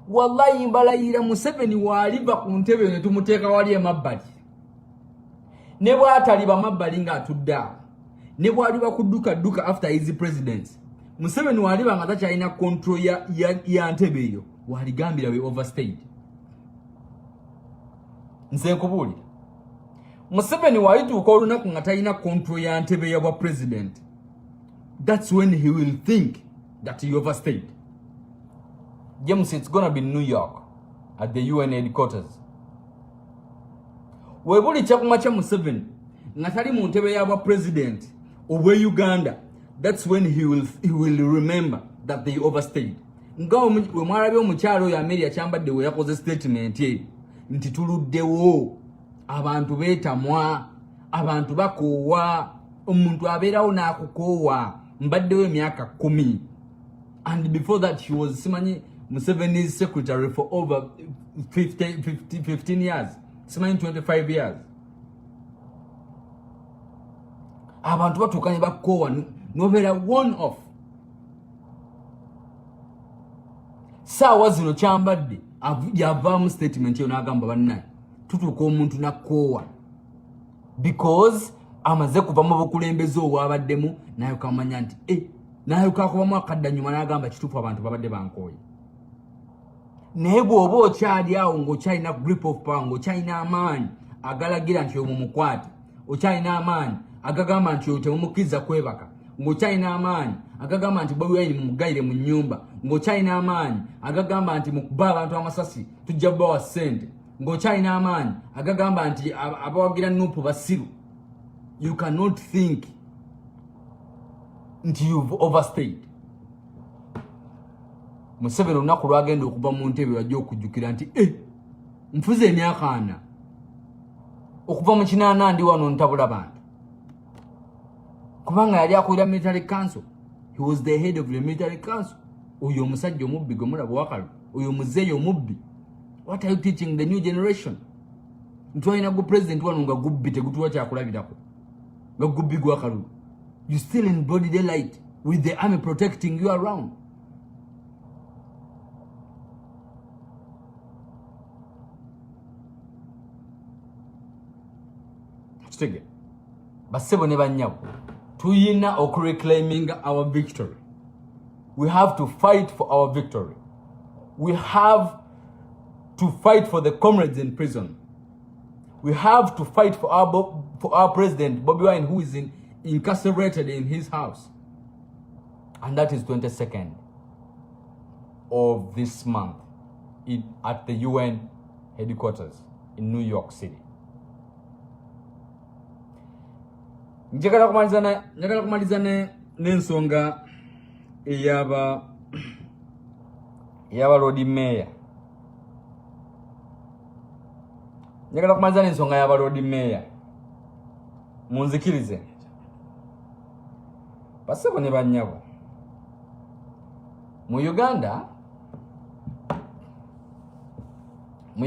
Wallahi mbalayira Museveni waliva ku ntebe ne tumuteeka wali emabbali. Ne bw'ataliba mabbali ng'atudde awo. Ne bw'aliba kudduka after his presidency. Museveni waliba nga takyalina control ya ntebe eyo. Waligambira we overstayed. Nze nkubuulira. Museveni walituuka olunaku nga talina control ya ntebe ya bwa president. That's when he will think that he overstayed. James, it's gonna be New York at the UN headquarters. Webuli chakumacha Museveni nga tali mu ntebe ya bwa president obwe Uganda. That's when he will remember that they overstayed. Nga we mwarabe omukyalo ya Amelia Chambadde we yakoze statement ye nti tuluddewo abantu beetamwa abantu bakoowa omuntu abeerawo n'akukoowa mbaddewo emyaka 10 and before that he was simanyi Museveni's secretary for over 15 years simanyi 25 years abantu batukanye bakoowa nobeera one off saawa zino Kyambadde yavaamu statement yo n'agamba bannaye tutuuka omuntu nakoowa because amaze kuva mu bukulembeze obwabaddemu naye kamanya nti naye kakubamu akaddanyuma n'agamba kituufu abantu babadde bankooye naye bw'oba okyali awo ng'okyalina grip of power ng'okyalina amaanyi agalagira nti omwo mukwate okyalina amaanyi agagamba nti temumukkiriza kwebaka ng'okyalina amaanyi agagamba nti Bobi Wine mumugayire mu nnyumba ng'okyalina amaanyi agagamba nti mukuba abantu amasasi tujja bawa ssente ng'okyalina amaanyi agagamba nti abawagira Nuupu basiru. You cannot think nti you've overstayed. Museveni olunaku lwagenda okuva mu ntebe wajja okujjukira nti nfuze emyaka 4 okuva mu 8 ndi wano ntabula bantu kubanga yali akulira military council. He was the head of the military council. Oyo omusajja omubbi gwe mulaba wakalu oyo muzeeyo omubbi. What are you teaching the new generation? Ntwalina gu president wano nga gubbi tegutuwa kyakulabirako nga gubbi gwakalu. You still in broad daylight with the army protecting you around. Stige basebo ne banyabo tuyina reclaiming our victory. We have to fight for our victory. We have to fight for the comrades in prison. We have to fight for our president Bobi Wine, who is incarcerated in his house, and that is 22nd of this month at the UN headquarters in New York City. njagala kumaliza n'ensonga eyaba Lord Mayor. Njagala kumaliza n'ensonga y'aba Lord Mayor. Munzikirize. Basebo ne bannyabo. Mu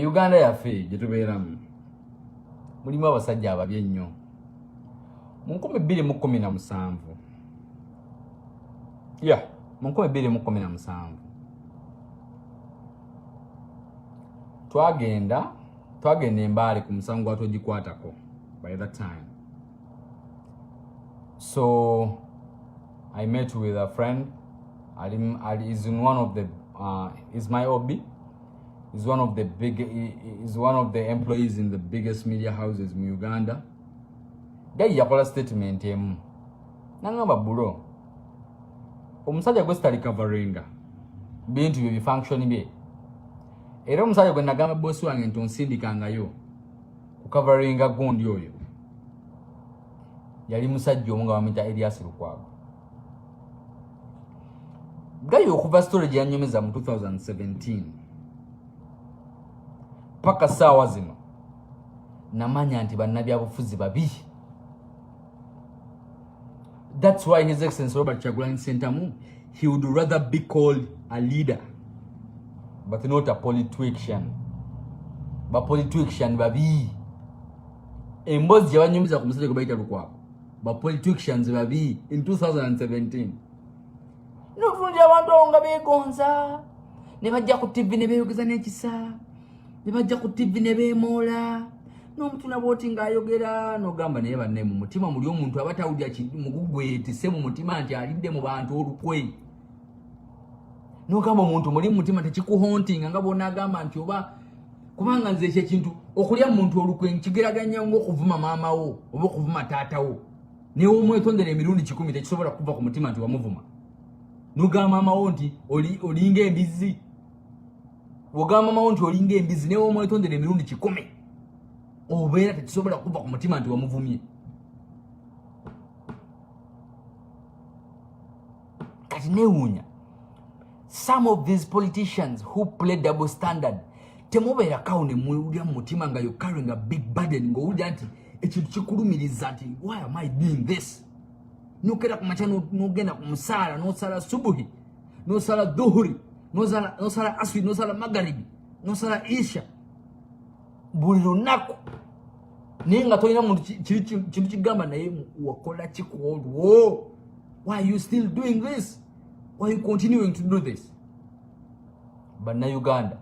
Uganda yaffe gye tubeeramu mulimu abasajja ababi ennyo. Mu 2017 mu 2017 twagenda Mbale ku musango gwatwogikwatako by that time. So I met with a friend. Is in one of the is my hobby. He's one of the employees in the biggest media houses in Uganda. They yakola statement emu. Nangamba bulo. Omusajja gwe stali coveringa. Bintu bye function bye. Era omusajja gwe nagamba boss wange ntonsindikanga ku coveringa gundi oyo. Yali musajja omunga wamita Elias Lukwago. Gayo okuva storage yanyomeza mu 2017. Paka sawa zino. Namanya nti bannabyabufuzi babi. That's why His Excellency Robert Chagulanyi Sentamu, he would rather be called a leader, but not a politician. But politician babi. Embozi yabanyumiza ku musajja kubaita Lukwago. But politicians babi in 2017. No fundi abantu nga begonza. Ne bajja ku TV ne beeyogeza n'ekisa. Ne bajja ku TV ne beemola. N'omuntu naboti ng'ayogera n'ogamba naye banne mu mutima muli omuntu abatawulira mugugwe tise mu mutima nti alidde mu bantu olukwe. N'ogamba omuntu muli mu mutima tekikuhontinga nga bonna agamba nti oba kubanga nze ekintu okulya muntu olukwe nkigeraganya ng'okuvuma maama wo oba okuvuma taata wo. Ne omwetondera emirundi 10 tekisobola kuva ku mutima nti wamuvuma. N'ogamba maama wo nti olinga embizi. Wogamba maama wo nti olinga embizi ne omwetondera emirundi 10. Obeera tekisobola kuva ku mutima nti wamuvumye. Kati newunya. Some of these politicians who play double standard temubeera kaune muulya mu mutima nga you're carrying a big burden ng'owulira nti ekintu kikulumiriza nti why am I doing this? Nokera ku macha n'ogenda ku musaala n'osala subuhi n'osala dhuhuri n'osala aswi n'osala magharibi n'osala isha buli lunaku naye nga tolina muntu kintu kigamba naye wakola kikwolwo. Why are you still doing this? Why are you continuing to do this? Bannayuganda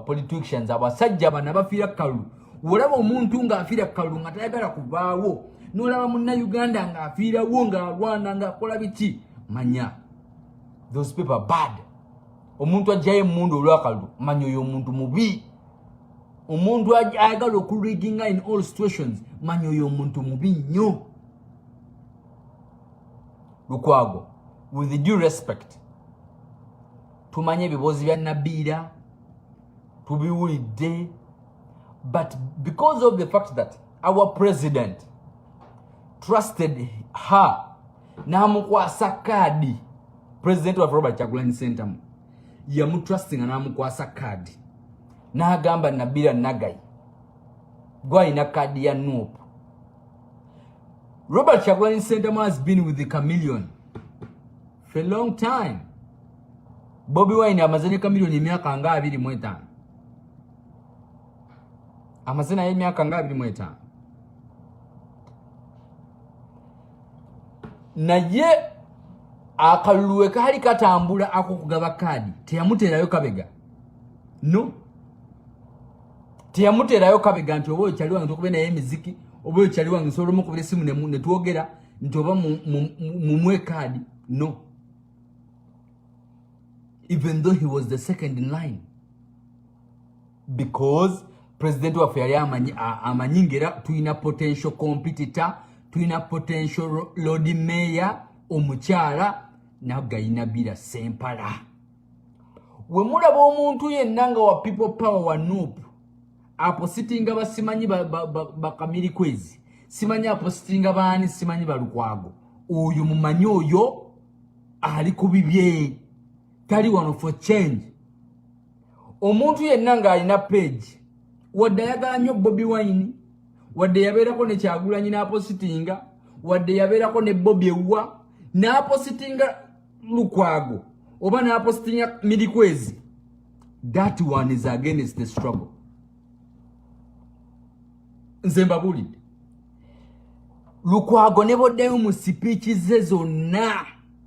politicians abasajja bana bafiira kalulu. Olaba omuntu ng'afiira kalulu nga tayagala kuvaawo, n'olaba munnayuganda ng'afiirawo ng'alwana ng'akola biki, manya those people are bad. Omuntu ajjayo emmundu olw'akalulu manya oyo omuntu mubi. Omuntu ayagala okuriginga in all situations manya oyo omuntu mubi nnyo. Lukwago, with due respect, tumanye ebibozi bya Nabiira tubiwulidde, but because of the fact that our president trusted her n'amukwasa kaadi, president wa Robert Chagulanyi Sentamu yamutrustinga n'amukwasa kaadi n'agamba Nabiira Nagai gwalina kaadi ya NUP. Robert Chagulanyi Sentamu has been with the chameleon for a long time. Bobi Wine amazene chameleon emyaka nga 25. Amazena y'emyaka nga 25. Naye akaluluwe kali katambula akokugaba kaadi teyamuterayo kabega. No. Teyamuterayo kabega nti obo kyali wange tokube naye emiziki obo kyali wange solo mu kubira simu ne tuogera nti oba mumwe kaadi. No. Even though he was the second in line. Because President wa yali amanyingera tuina potential competitor, tuina potential Lord Mayor omukyala nagayina bira sempala. We mulaba omuntu yenna nga wa people power wa NUP apo sitinga basimanyi bakamiri kwezi simanyi apostinga baani simanyi balukwago oyo mumanyi oyo ali kubibye tali wano for change omuntu yenna ng'alina page wadde ayagala nnyo Bobi Wine wadde yabeerako ne Kyagulanyi n'apositinga wadde yabeerako ne Bobi Wine n'apositinga lukwago oba n'apositinga Milikwezi that one is against the struggle nze mbabulidde lukwago ne boddayo mu speech ze zonna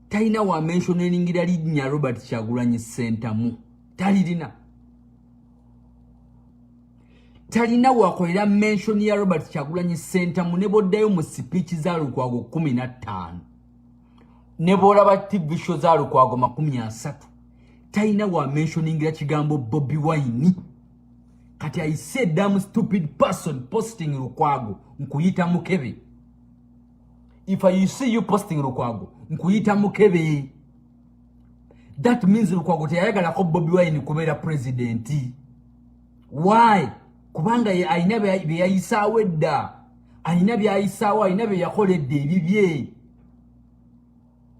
talina wa mentioningira linnya Robert Kyagulanyi Ssentamu talina wakolera mention ya Robert Kyagulanyi Ssentamu ne boddayo mu speech za lukwago 15 ne bolaba TV show za lukwago 30 talina wa mentioningira kigambo Bobi Wine kati I said damn stupid person posting lukwago nkuyita mukebe if I see you posting lukwago nkuyita mukebe that means lukwago teyayagala ko Bobi Wine kubeera president why kubanga ayina byayisaawo edda ayina byayisaawo ayina byakoledde ebibye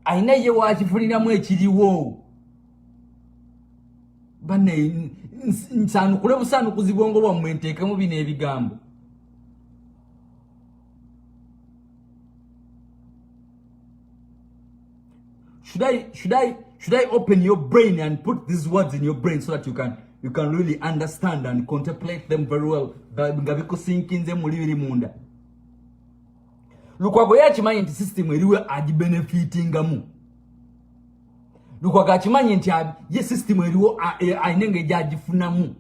ayina ye wakifuliramu ekiriwo bane nsanukule busanukuzi bwongo bwammwe nteekemu bino ebigambo should I open your brain and put these words in your brain so that you can really understand and contemplate them very well nga bikusinkinze muli biri munda lukwago yakimanyi nti system eriwe agibenefitingamu lukwago akimanyi nti ye system eriwo ainenge jagifunamu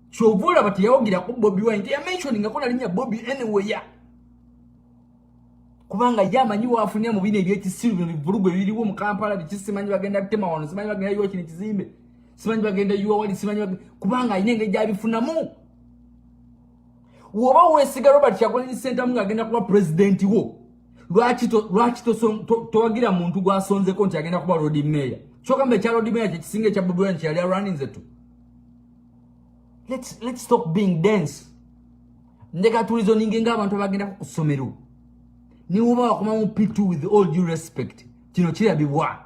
kyovula bati yawogira ku Bobi Wine nti yamentioninga ko nalinya Bobi anywhere kubanga yamanyi wafunya mu bine ebyekisiru bivulugo ebiriwo mu Kampala bikisimanyi bagenda kutema wano simanyi bagenda yuwa kino kizimbe simanyi bagenda yuwa wali simanyi kubanga ainenge jabifunamu woba wesiga Robert Kyagulanyi Ssentamu ng'agenda kuba president wo lwaki towagira muntu gwasonzeko nti agenda kuba road mayor kyokamba ekya road mayor kyekisinga ekya Bobi Wine kyali aruninze tu let's stop being dense ndeka tulizoninge ng'abantu abagenda ku ssomero niwoba wakoma mu P2 with all due respect kino kirabibwa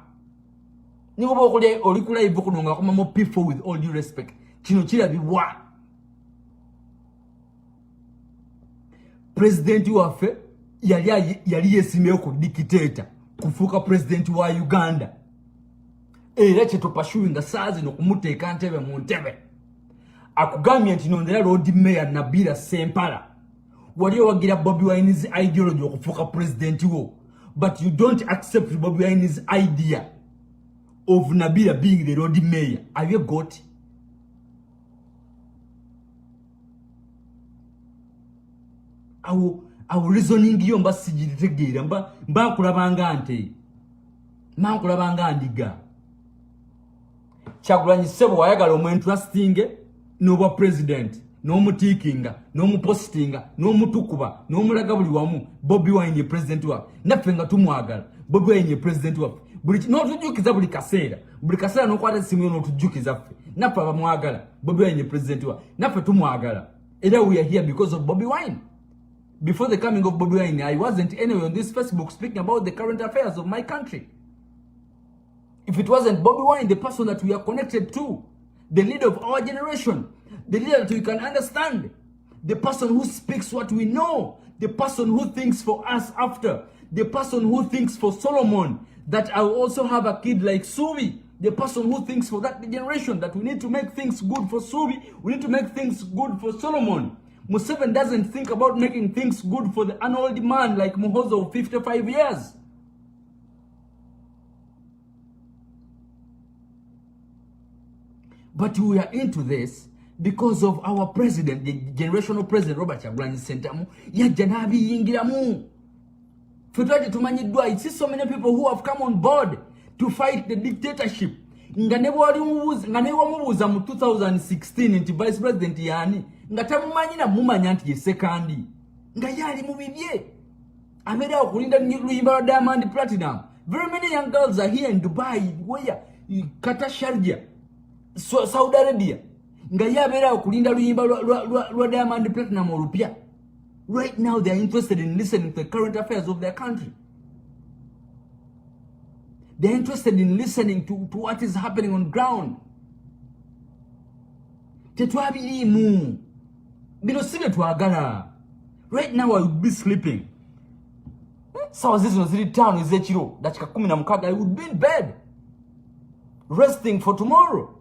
niwoba oli ku live kuno nga wakoma mu P4 with all due respect kino kirabibwa president waffe yali yesimyeyo ku dictator kufuuka president wa Uganda era kyetupashuwinga saa zino kumuteeka ntebe mu ntebe akugambye nti nondera road mayor Nabila Sempala wali owagira Bobi Wine's ideology okufuuka president wo but you don't accept Bobi Wine's idea of Nabila being the road mayor have you got our reasoning yo mba sijitegeera mba kulabanga nte mankulabanga ndiga Kyagulanyi Ssebo wayagala omuinteresting n'oba president n'omutikinga n'omupostinga n'omutukuba n'omulaga buli wamu Bobi Wine ye president wa naffe nga tumwagala Bobi Wine ye president wa buli n'otujukiza buli kaseera n'okwata simu n'otujukiza ffe naffe abamwagala Bobi Wine ye president wa naffe tumwagala era we are here because of Bobi Wine. Before the coming of Bobi Wine, I wasn't anywhere on this Facebook speaking about the current affairs of my country. If it wasn't Bobi Wine, the person that we are connected to, the leader of our generation, the leader that we can understand, the person who speaks what we know, the person who thinks for us after, the person who thinks for Solomon, that I will also have a kid like Subi, the person who thinks for that generation, that we need to make things good for Subi, we need to make things good for Solomon. Museveni doesn't think about making things good for the old man like Muhozo of 55 years. But we are into this because of our president, the generational president Robert Kyagulanyi Ssentamu, yajja n'abiyingiramu. I see so many people who have come on board to fight the dictatorship. Nga ne wamubuuza mu 2016 nti vice president yani nga tamumanyi na mumanya nti ye second nga yali mu bibye amera okulinda luyimba lwa Diamond Platinum. Very many young girls are here in Dubai, where Qatar, Sharjah, Saudi Arabia nga yabera okulinda luyimba lwa Diamond Platinum olupya Right now, they are interested in listening to the current affairs of their country. They're interested in listening to what is happening on ground. Right now, I would be sleeping. So this was really town is echiro that I would be in bed, resting for tomorrow.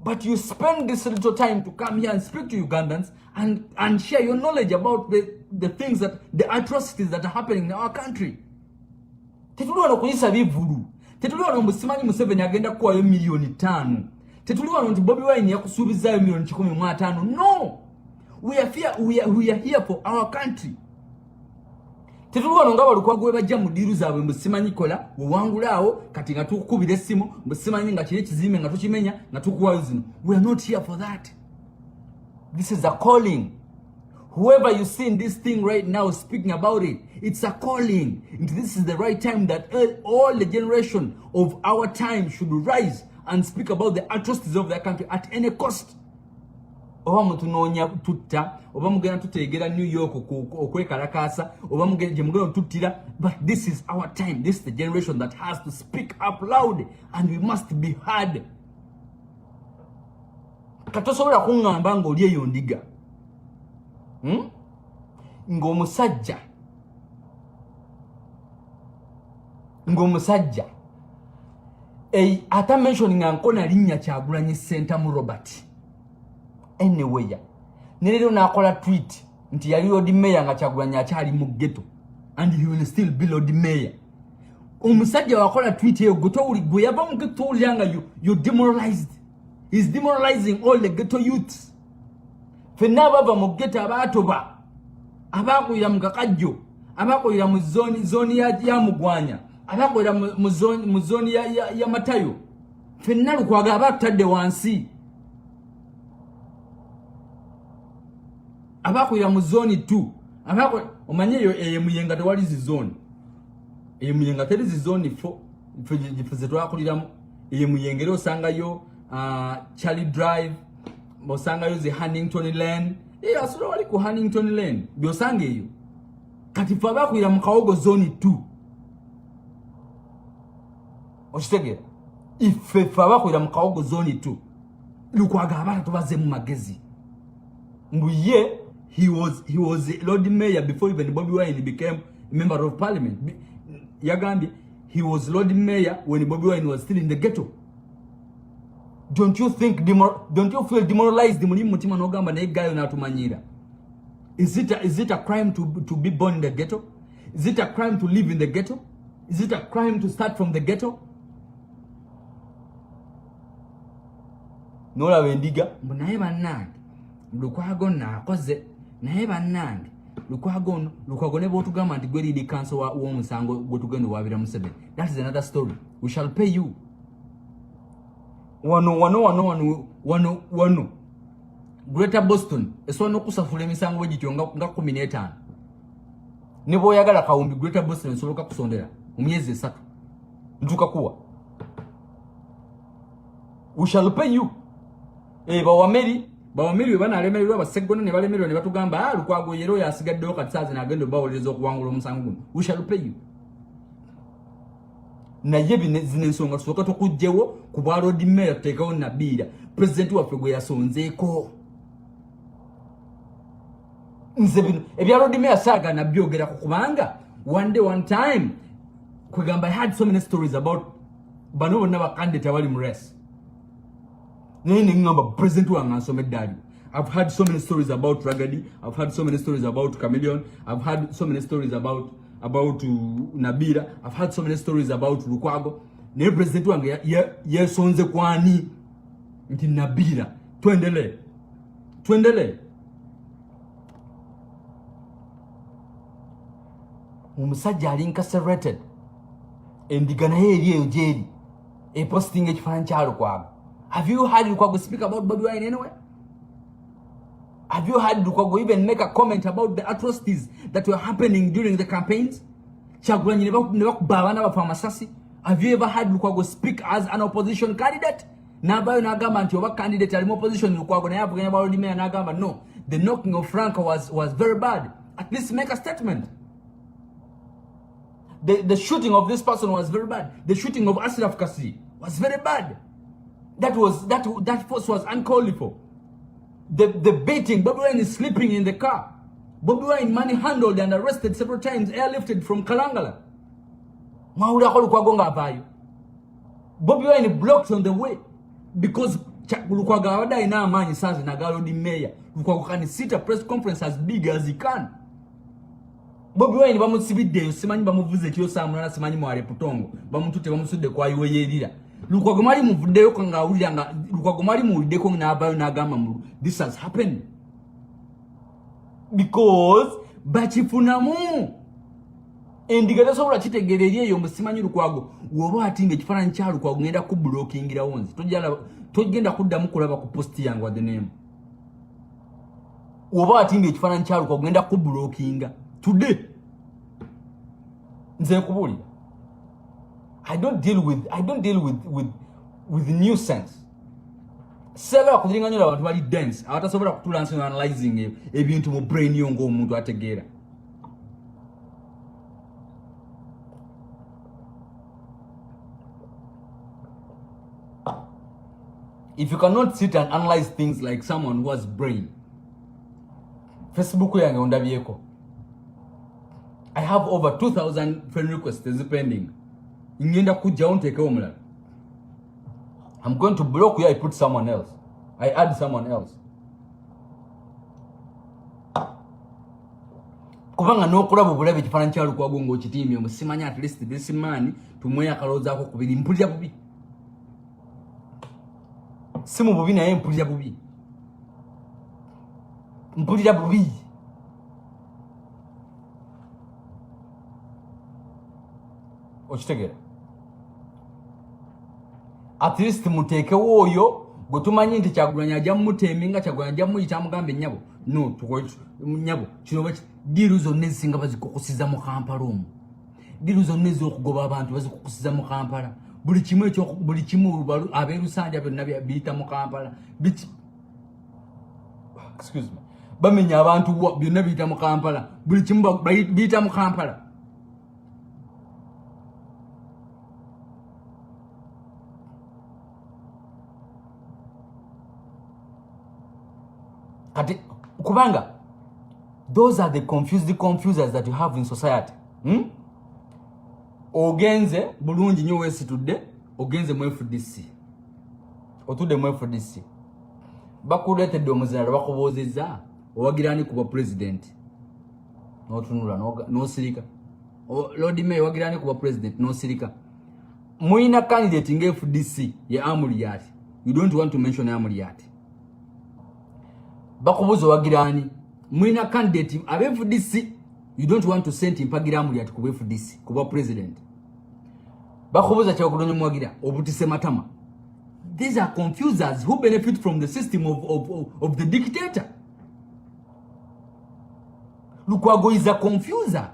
But you spend this little time to come here and speak to Ugandans and share your knowledge about the things the atrocities that are happening in our country. Tetuliwa kuyisa bivulu. Tetuliwa musimanyi Museveni agenda kuwa milioni 5. Tetuliwa nti Bobi Wine yakusubiza milioni 15. No. We are here for our country. Tetuliwa nga balukwago bajja mudiru zaabwe musimanyi kola wangulaawo kati nga tukubira essimu musimanyi nga kire kizime nga tukimenya nga tukuwayo zino. We are not here for that. This is a calling. Whoever you see in this thing right now speaking about it, it's a calling. And this is the right time that all the generation of our time should rise and speak about the atrocities of their country at any cost. Oba mutunonya tutta, oba mugenda tutegera New York okwekalakasa, oba mugenda tutira, but this is our time. This is the generation that has to speak up loud and we must be heard. Katosobola kungamba ngo lyeyo ndiga. Ng'omusajja ata mentioning ankona linnya Kyagulanyi Center mu Robert anyway nerero nakola tweet nti yali Lord Mayor nga Kyagulanyi akyali mu ghetto and he will still be Lord Mayor. Omusajja wakola tweet eyo gotowuli gwe yava mu ghetto ulyanga you demoralized. He's demoralizing all the ghetto youths. Fenna bava mu ghetto abatoba abakulira mu kakajjo abakulira mu zone ya Mugwanya abakulira mu zone ya Matayo fenna lukwaga abatadde wansi abakulira mu zone 2 omanye yo Muyenga tewali zi zone Muyenga teri zi zone 4 ifuze twakulira Muyenga osanga yo Charlie Drive osanga yo zi Huntington Lane asura wali ku Huntington Lane byosange eyo kati fa bakwira mu Kawogo zone 2 oshitegera ife fa bakwira mu Kawogo zone 2 lukwaga abana tubaze mu magezi nguye he was Lord Mayor before even Bobi Wine became a member of parliament. Yagandi, he was Lord Mayor when Bobi Wine was still in the ghetto. Don't you feel demoralized? Is it a crime to be born in the ghetto? Is it a crime to live in the ghetto? Is it a crime to start from the ghetto? Nola wendiga naye bannange lukwago nakoze naye bannange lukwago ne botugamba nti gwe lead council w'omusango gwe tugenda wabira Museveni. That is another story. We shall pay you. Wano Greater Boston eswana okusafula emisango wegityo nga 15 ne boyagala kawumbi Greater Boston ensoloka kusondera mu myezi 3 ntuka kuwa. We shall pay you. Bawameri bana alemererwa basegona ne balemererwa ne batugamba lukwago yero yasigaddeyo katisaze nagendo bawoleza okuwangula omusango guno. We shall pay you. Na yebi zine nsonga tusoka tokujjewo ku bwa Lord Mayor tuteekawo Nabiira president waffe gwe yasonzeeko nze bino ebya Lord Mayor saga nabyogera kubanga one time kwegamba I had so many stories about bano bonna bakandidate abali mu race. President Yoweri. I've heard so many stories about Ragadi. I've heard so many stories about Chameleon. I've heard so many stories about Nabira. I've heard so many stories about Lukwago. Ne President wange yesonze kwani nti Nabira. Tuendele. Omusajja ali incarcerated. Endigana ye jeri. E posting ekifaananyi kya Lukwago. Have you heard Lukwago speak about Bobi Wine anywhere? Have you heard Lukwago even make a comment about the atrocities that were happening during the campaigns? Kyagulanyi ne bakubabana bafa masasi. Have you ever heard Lukwago speak as an opposition candidate? Nabayo nagamba nti oba candidate ali mu opposition Lukwago naye avuganya ba Lord Mayor nagamba no. The knocking of Franca was very bad. At least make a statement. The shooting of this person was very bad. The shooting of Ashraf Kasi was very bad. That force was uncalled for. The beating, Bobi Wine is sleeping in the car. Bobi Wine manhandled and arrested several times, airlifted from Kalangala. Bobi Wine blocked on the way because Lukwago wada ina amanyi sazi na galo di mayor. Lukwago can sit a press conference as big as he can. Bobi Wine bamu sibide simanyi bamuvuze kiyo samuna simanyi mwale putongo. Bamutute bamusude kwa iwe yerira. Lukwago mali muvudeyo kanga awulira nga Lukwago mali muwulideko na abayo na agamba mu this has happened. Because bachifunamu endigata sobola kitegereerye eyo musimanyi Lukwago woba atinga ekifaananyi kya Lukwago ngenda ku blockingira wonzi tojenda kuddamu kulaba ku post yange wa the name woba atinga ekifaananyi kya Lukwago ngenda ku blockinga today nze kubulira I don't deal with nuisance. Several kuziringanyo abantu bali dense abatasobola kutulansi analyzing ebintu mu brain yo ng'omuntu ategeera. If you cannot sit and analyze things like someone who has brain, Facebook yange ondabyeko. I have over 2,000 friend requests pending. Ingenda kujja onteke omulala. I'm going to block you, I put someone else. I add someone else. Kubanga n'okulaba obulabe ekifaananyi kya Lukwago ng'okitiimye omusimanya at least this man tumwe akaloozaako kubiri mpulira bubi. Simu bubi naye mpulira bubi. Mpulira bubi. Okitegera. At least muteke woyo gwe tumanyi nti Kyagulanyi ajja muteminga Kyagulanyi ajja muyita mugambe nnyabo. No, nnyabo kino baki diru zonna ezisinga bazikukusiza mu Kampala omwo. Diru zonna ez'okugoba abantu bazikukusiza mu Kampala. Buli kimu abeerusanja byonna biyita mu Kampala. Excuse me. Bamenya abantu byonna biyita mu Kampala. Buli kimu biyita mu Kampala. Kubanga, those are the confusers that you have in society. Ogenze bulungi nyo wesi tudde ogenze mu FDC otude mu FDC bakuletedde omuzira bakubozeza owagirani kuba president notunula no sirika Lord Mayor wagirani kuba president no sirika muina candidate nge FDC ya Amuriat. You don't want to mention Amuriat. Bakubuzo wagirani muina candidate abe FDC. You don't want to send him pagira Amuriat kuba FDC kuba president. Bakubuza Kyagulanyi mwagira obutise matama. These are confusers who benefit from the system of the dictator. Lukwago is a confuser.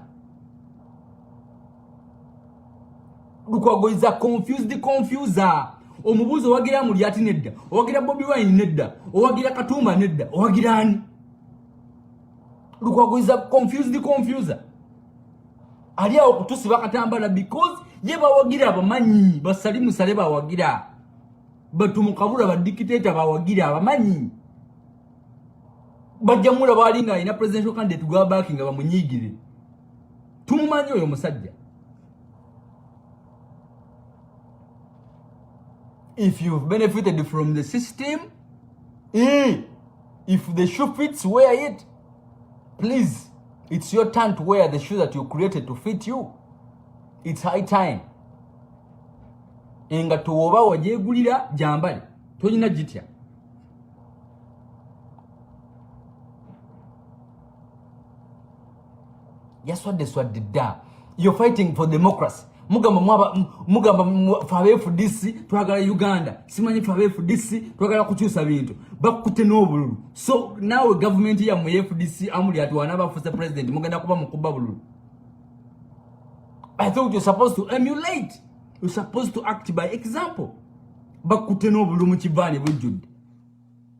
Lukwago is a confused confuser. Omubuzo wagira Amuriat nedda, wagira Bobi Wine nedda, wagira Katumba nedda, wagira ani. Lukwago is a confused confuser. Aliya okutusi bakatambala because yeba wagira abamanyi basalimu saleba wagira batumukabula ba dictator bawagira abamanyi bajamula balinga ina presidential candidate gwa backing abamunyigire tumumanyi oyo musajja. If you've benefited from the system, if the shoe fits, wear it. Please, it's your turn to wear the shoe that you created to fit you. It's high time. Enga tuwoba wajegulira jambali. Tonyina jitya. Yes, what this what did da. You're fighting for democracy. Mugamba fawe FDC twagala Uganda. Simanyi fawe FDC twagala kukyusa bintu. Bakute n'obululu. So now government ya mu FDC Amuriat wanaba for the president mugenda kuba mukuba bululu. I thought you're supposed to emulate. You're supposed to act by example. Bakute n'obululu mu kivani bujjudde.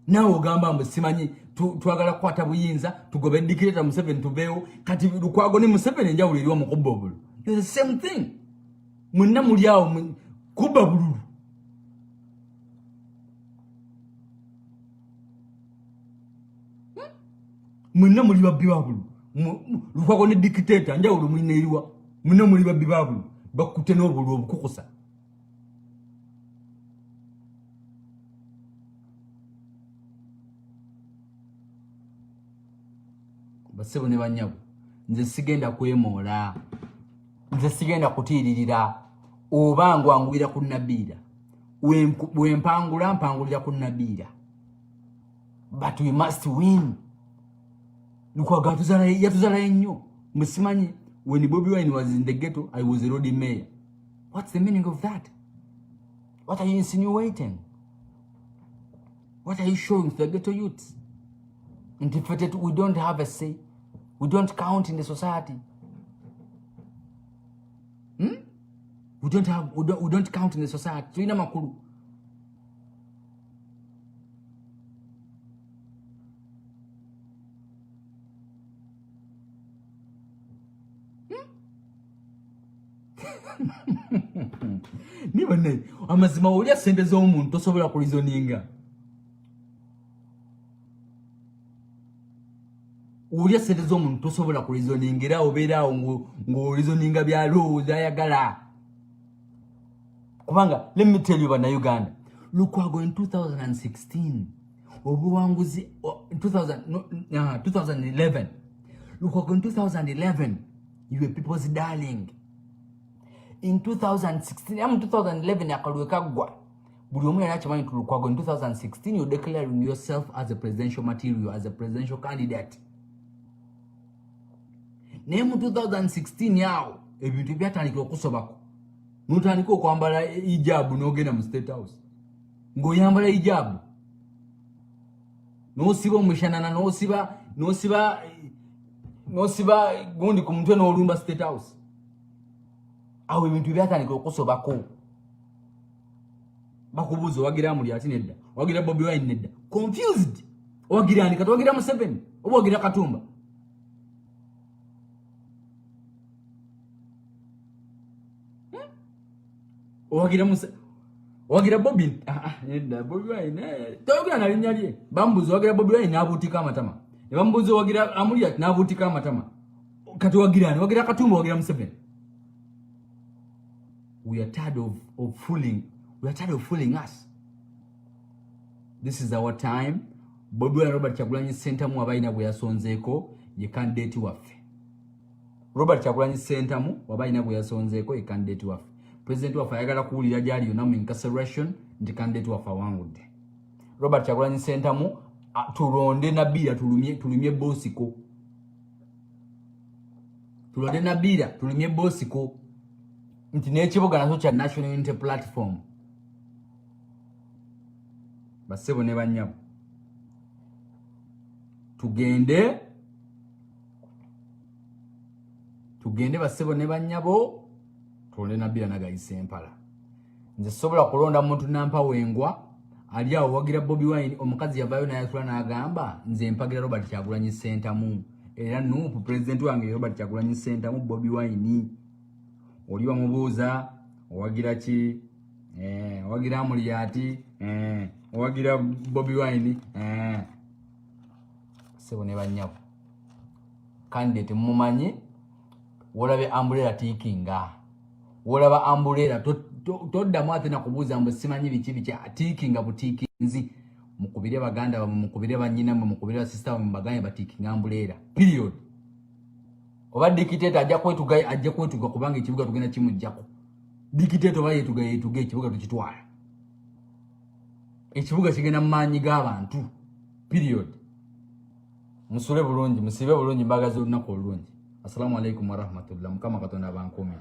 Now ogamba mbu simanyi twagala kukwata buyinza tugobe dictator Museveni tubeewo kati Lukwago ne Museveni njawulirwa mu kubba obululu. It's the same thing. Mwenna muli awo kubba bululu. Mwenna muli babbi babulu. Lukwago ne dictator njawulo mulina eriwa. Mwenna muli babbi babulu. Bakutte n'obululu obukukusa. Basebo ne banyabo. Nze sigenda kwemoola. Nze sigenda kutiiririra. Oba ngwanguira ku Nabiira. Mpangulira ku Nabiira. But we must win. Lukwago yatuzala ennyo. Musimanyi, when Bobi Wine was in the ghetto, I was a road mayor. What's the meaning of that? What are you insinuating? What are you showing to the ghetto youths? And if we don't have a say, we don't count in the society. We don't count in the society. So ina makulu. Niba ne amazima olya sente z'omuntu tosobola ku reasoninga. Ulya sente z'omuntu tosobola ku reasoninga era obeera ngo reasoninga bya laws ayagala. Kubanga let me tell you bana Uganda. Lukwago in 2016 obuwanguzi 2011. Lukwago in 2011 you were people's darling. In 2016, 2011 yakalweka gwa. Buli omu yali akimanyi Lukwago in 2016 you declaring yourself as a presidential material, as a presidential candidate. Naye mu 2016 yawo ebintu byatandikira okusobako. Notandika okwambala hijabu n'ogenda mu State House. Ng'oyambala hijabu. N'osiba omushanana n'osiba gundi ku mutwe n'olumba State House. Awo ebintu byatandika okusobako. Bakubuuza owagira Amuriat nedda, owagira Bobi Wine nedda. Confused. Owagira ani kati owagira Museveni, oba owagira Katumba. Owagira Bobi nedda Bobi Wine. Toyogira na linnya lye. Bambuuza owagira Bobi Wine n'abuutika amatama. Ne bambuuza owagira Amuriat n'abuutika amatama. Kati owagira ani? Owagira Katumba, owagira Museveni. We are tired of fooling. We are tired of fooling us. This is our time. Bobi Wine Robert Kyagulanyi Ssentamu abayina bwe yasonzeeko ye candidate waffe. Robert Kyagulanyi Ssentamu abayina bwe yasonzeeko ye candidate waffe. President waffe ayagala kuwulira gyali yonna mu incarceration nti candidate waffe awangudde. Robert Kyagulanyi Ssentamu tulonde Nabiira tulumye Bosiko. Tulonde Nabiira tulumye Bosiko. Nti n'ekibuga naso kya National Unity Platform. Basebo ne banyabo. Tugende basebo ne banyabo tulonde Nabiira nagayise empala. Nze sobola kulonda muntu nampa wengwa ali awo wagira Bobi Wine omukazi yavayo n'ayatula n'agamba nze mpagira Robert Kyagulanyi Ssentamu era nuupu president wange Robert Kyagulanyi Ssentamu Bobi Wine. Oliwa mubuuza owagira ki owagira Amuriat owagira Bobi Wine sebo ne banyabo candidate mumanyi wolabe umbrella tikinga wolaba umbrella toddamu ate nakubuuza mbu simanyi biki tikinga butikinzi mukubire baganda bamwe mukubire banyina mwe mukubire sister bamwe baganye batikinga umbrella period. Oba dictator ajja kwetuga kubanga ekibuga tugenda kimujjako. Dictator baye tuga ekibuga tukitwala. Ekibuga kigenda mu maanyi g'abantu. Period. Musule bulungi, musibe bulungi mbagaze olunaku olulungi. Assalamu alaikum wa rahmatullah. Mukama Katonda abankuume.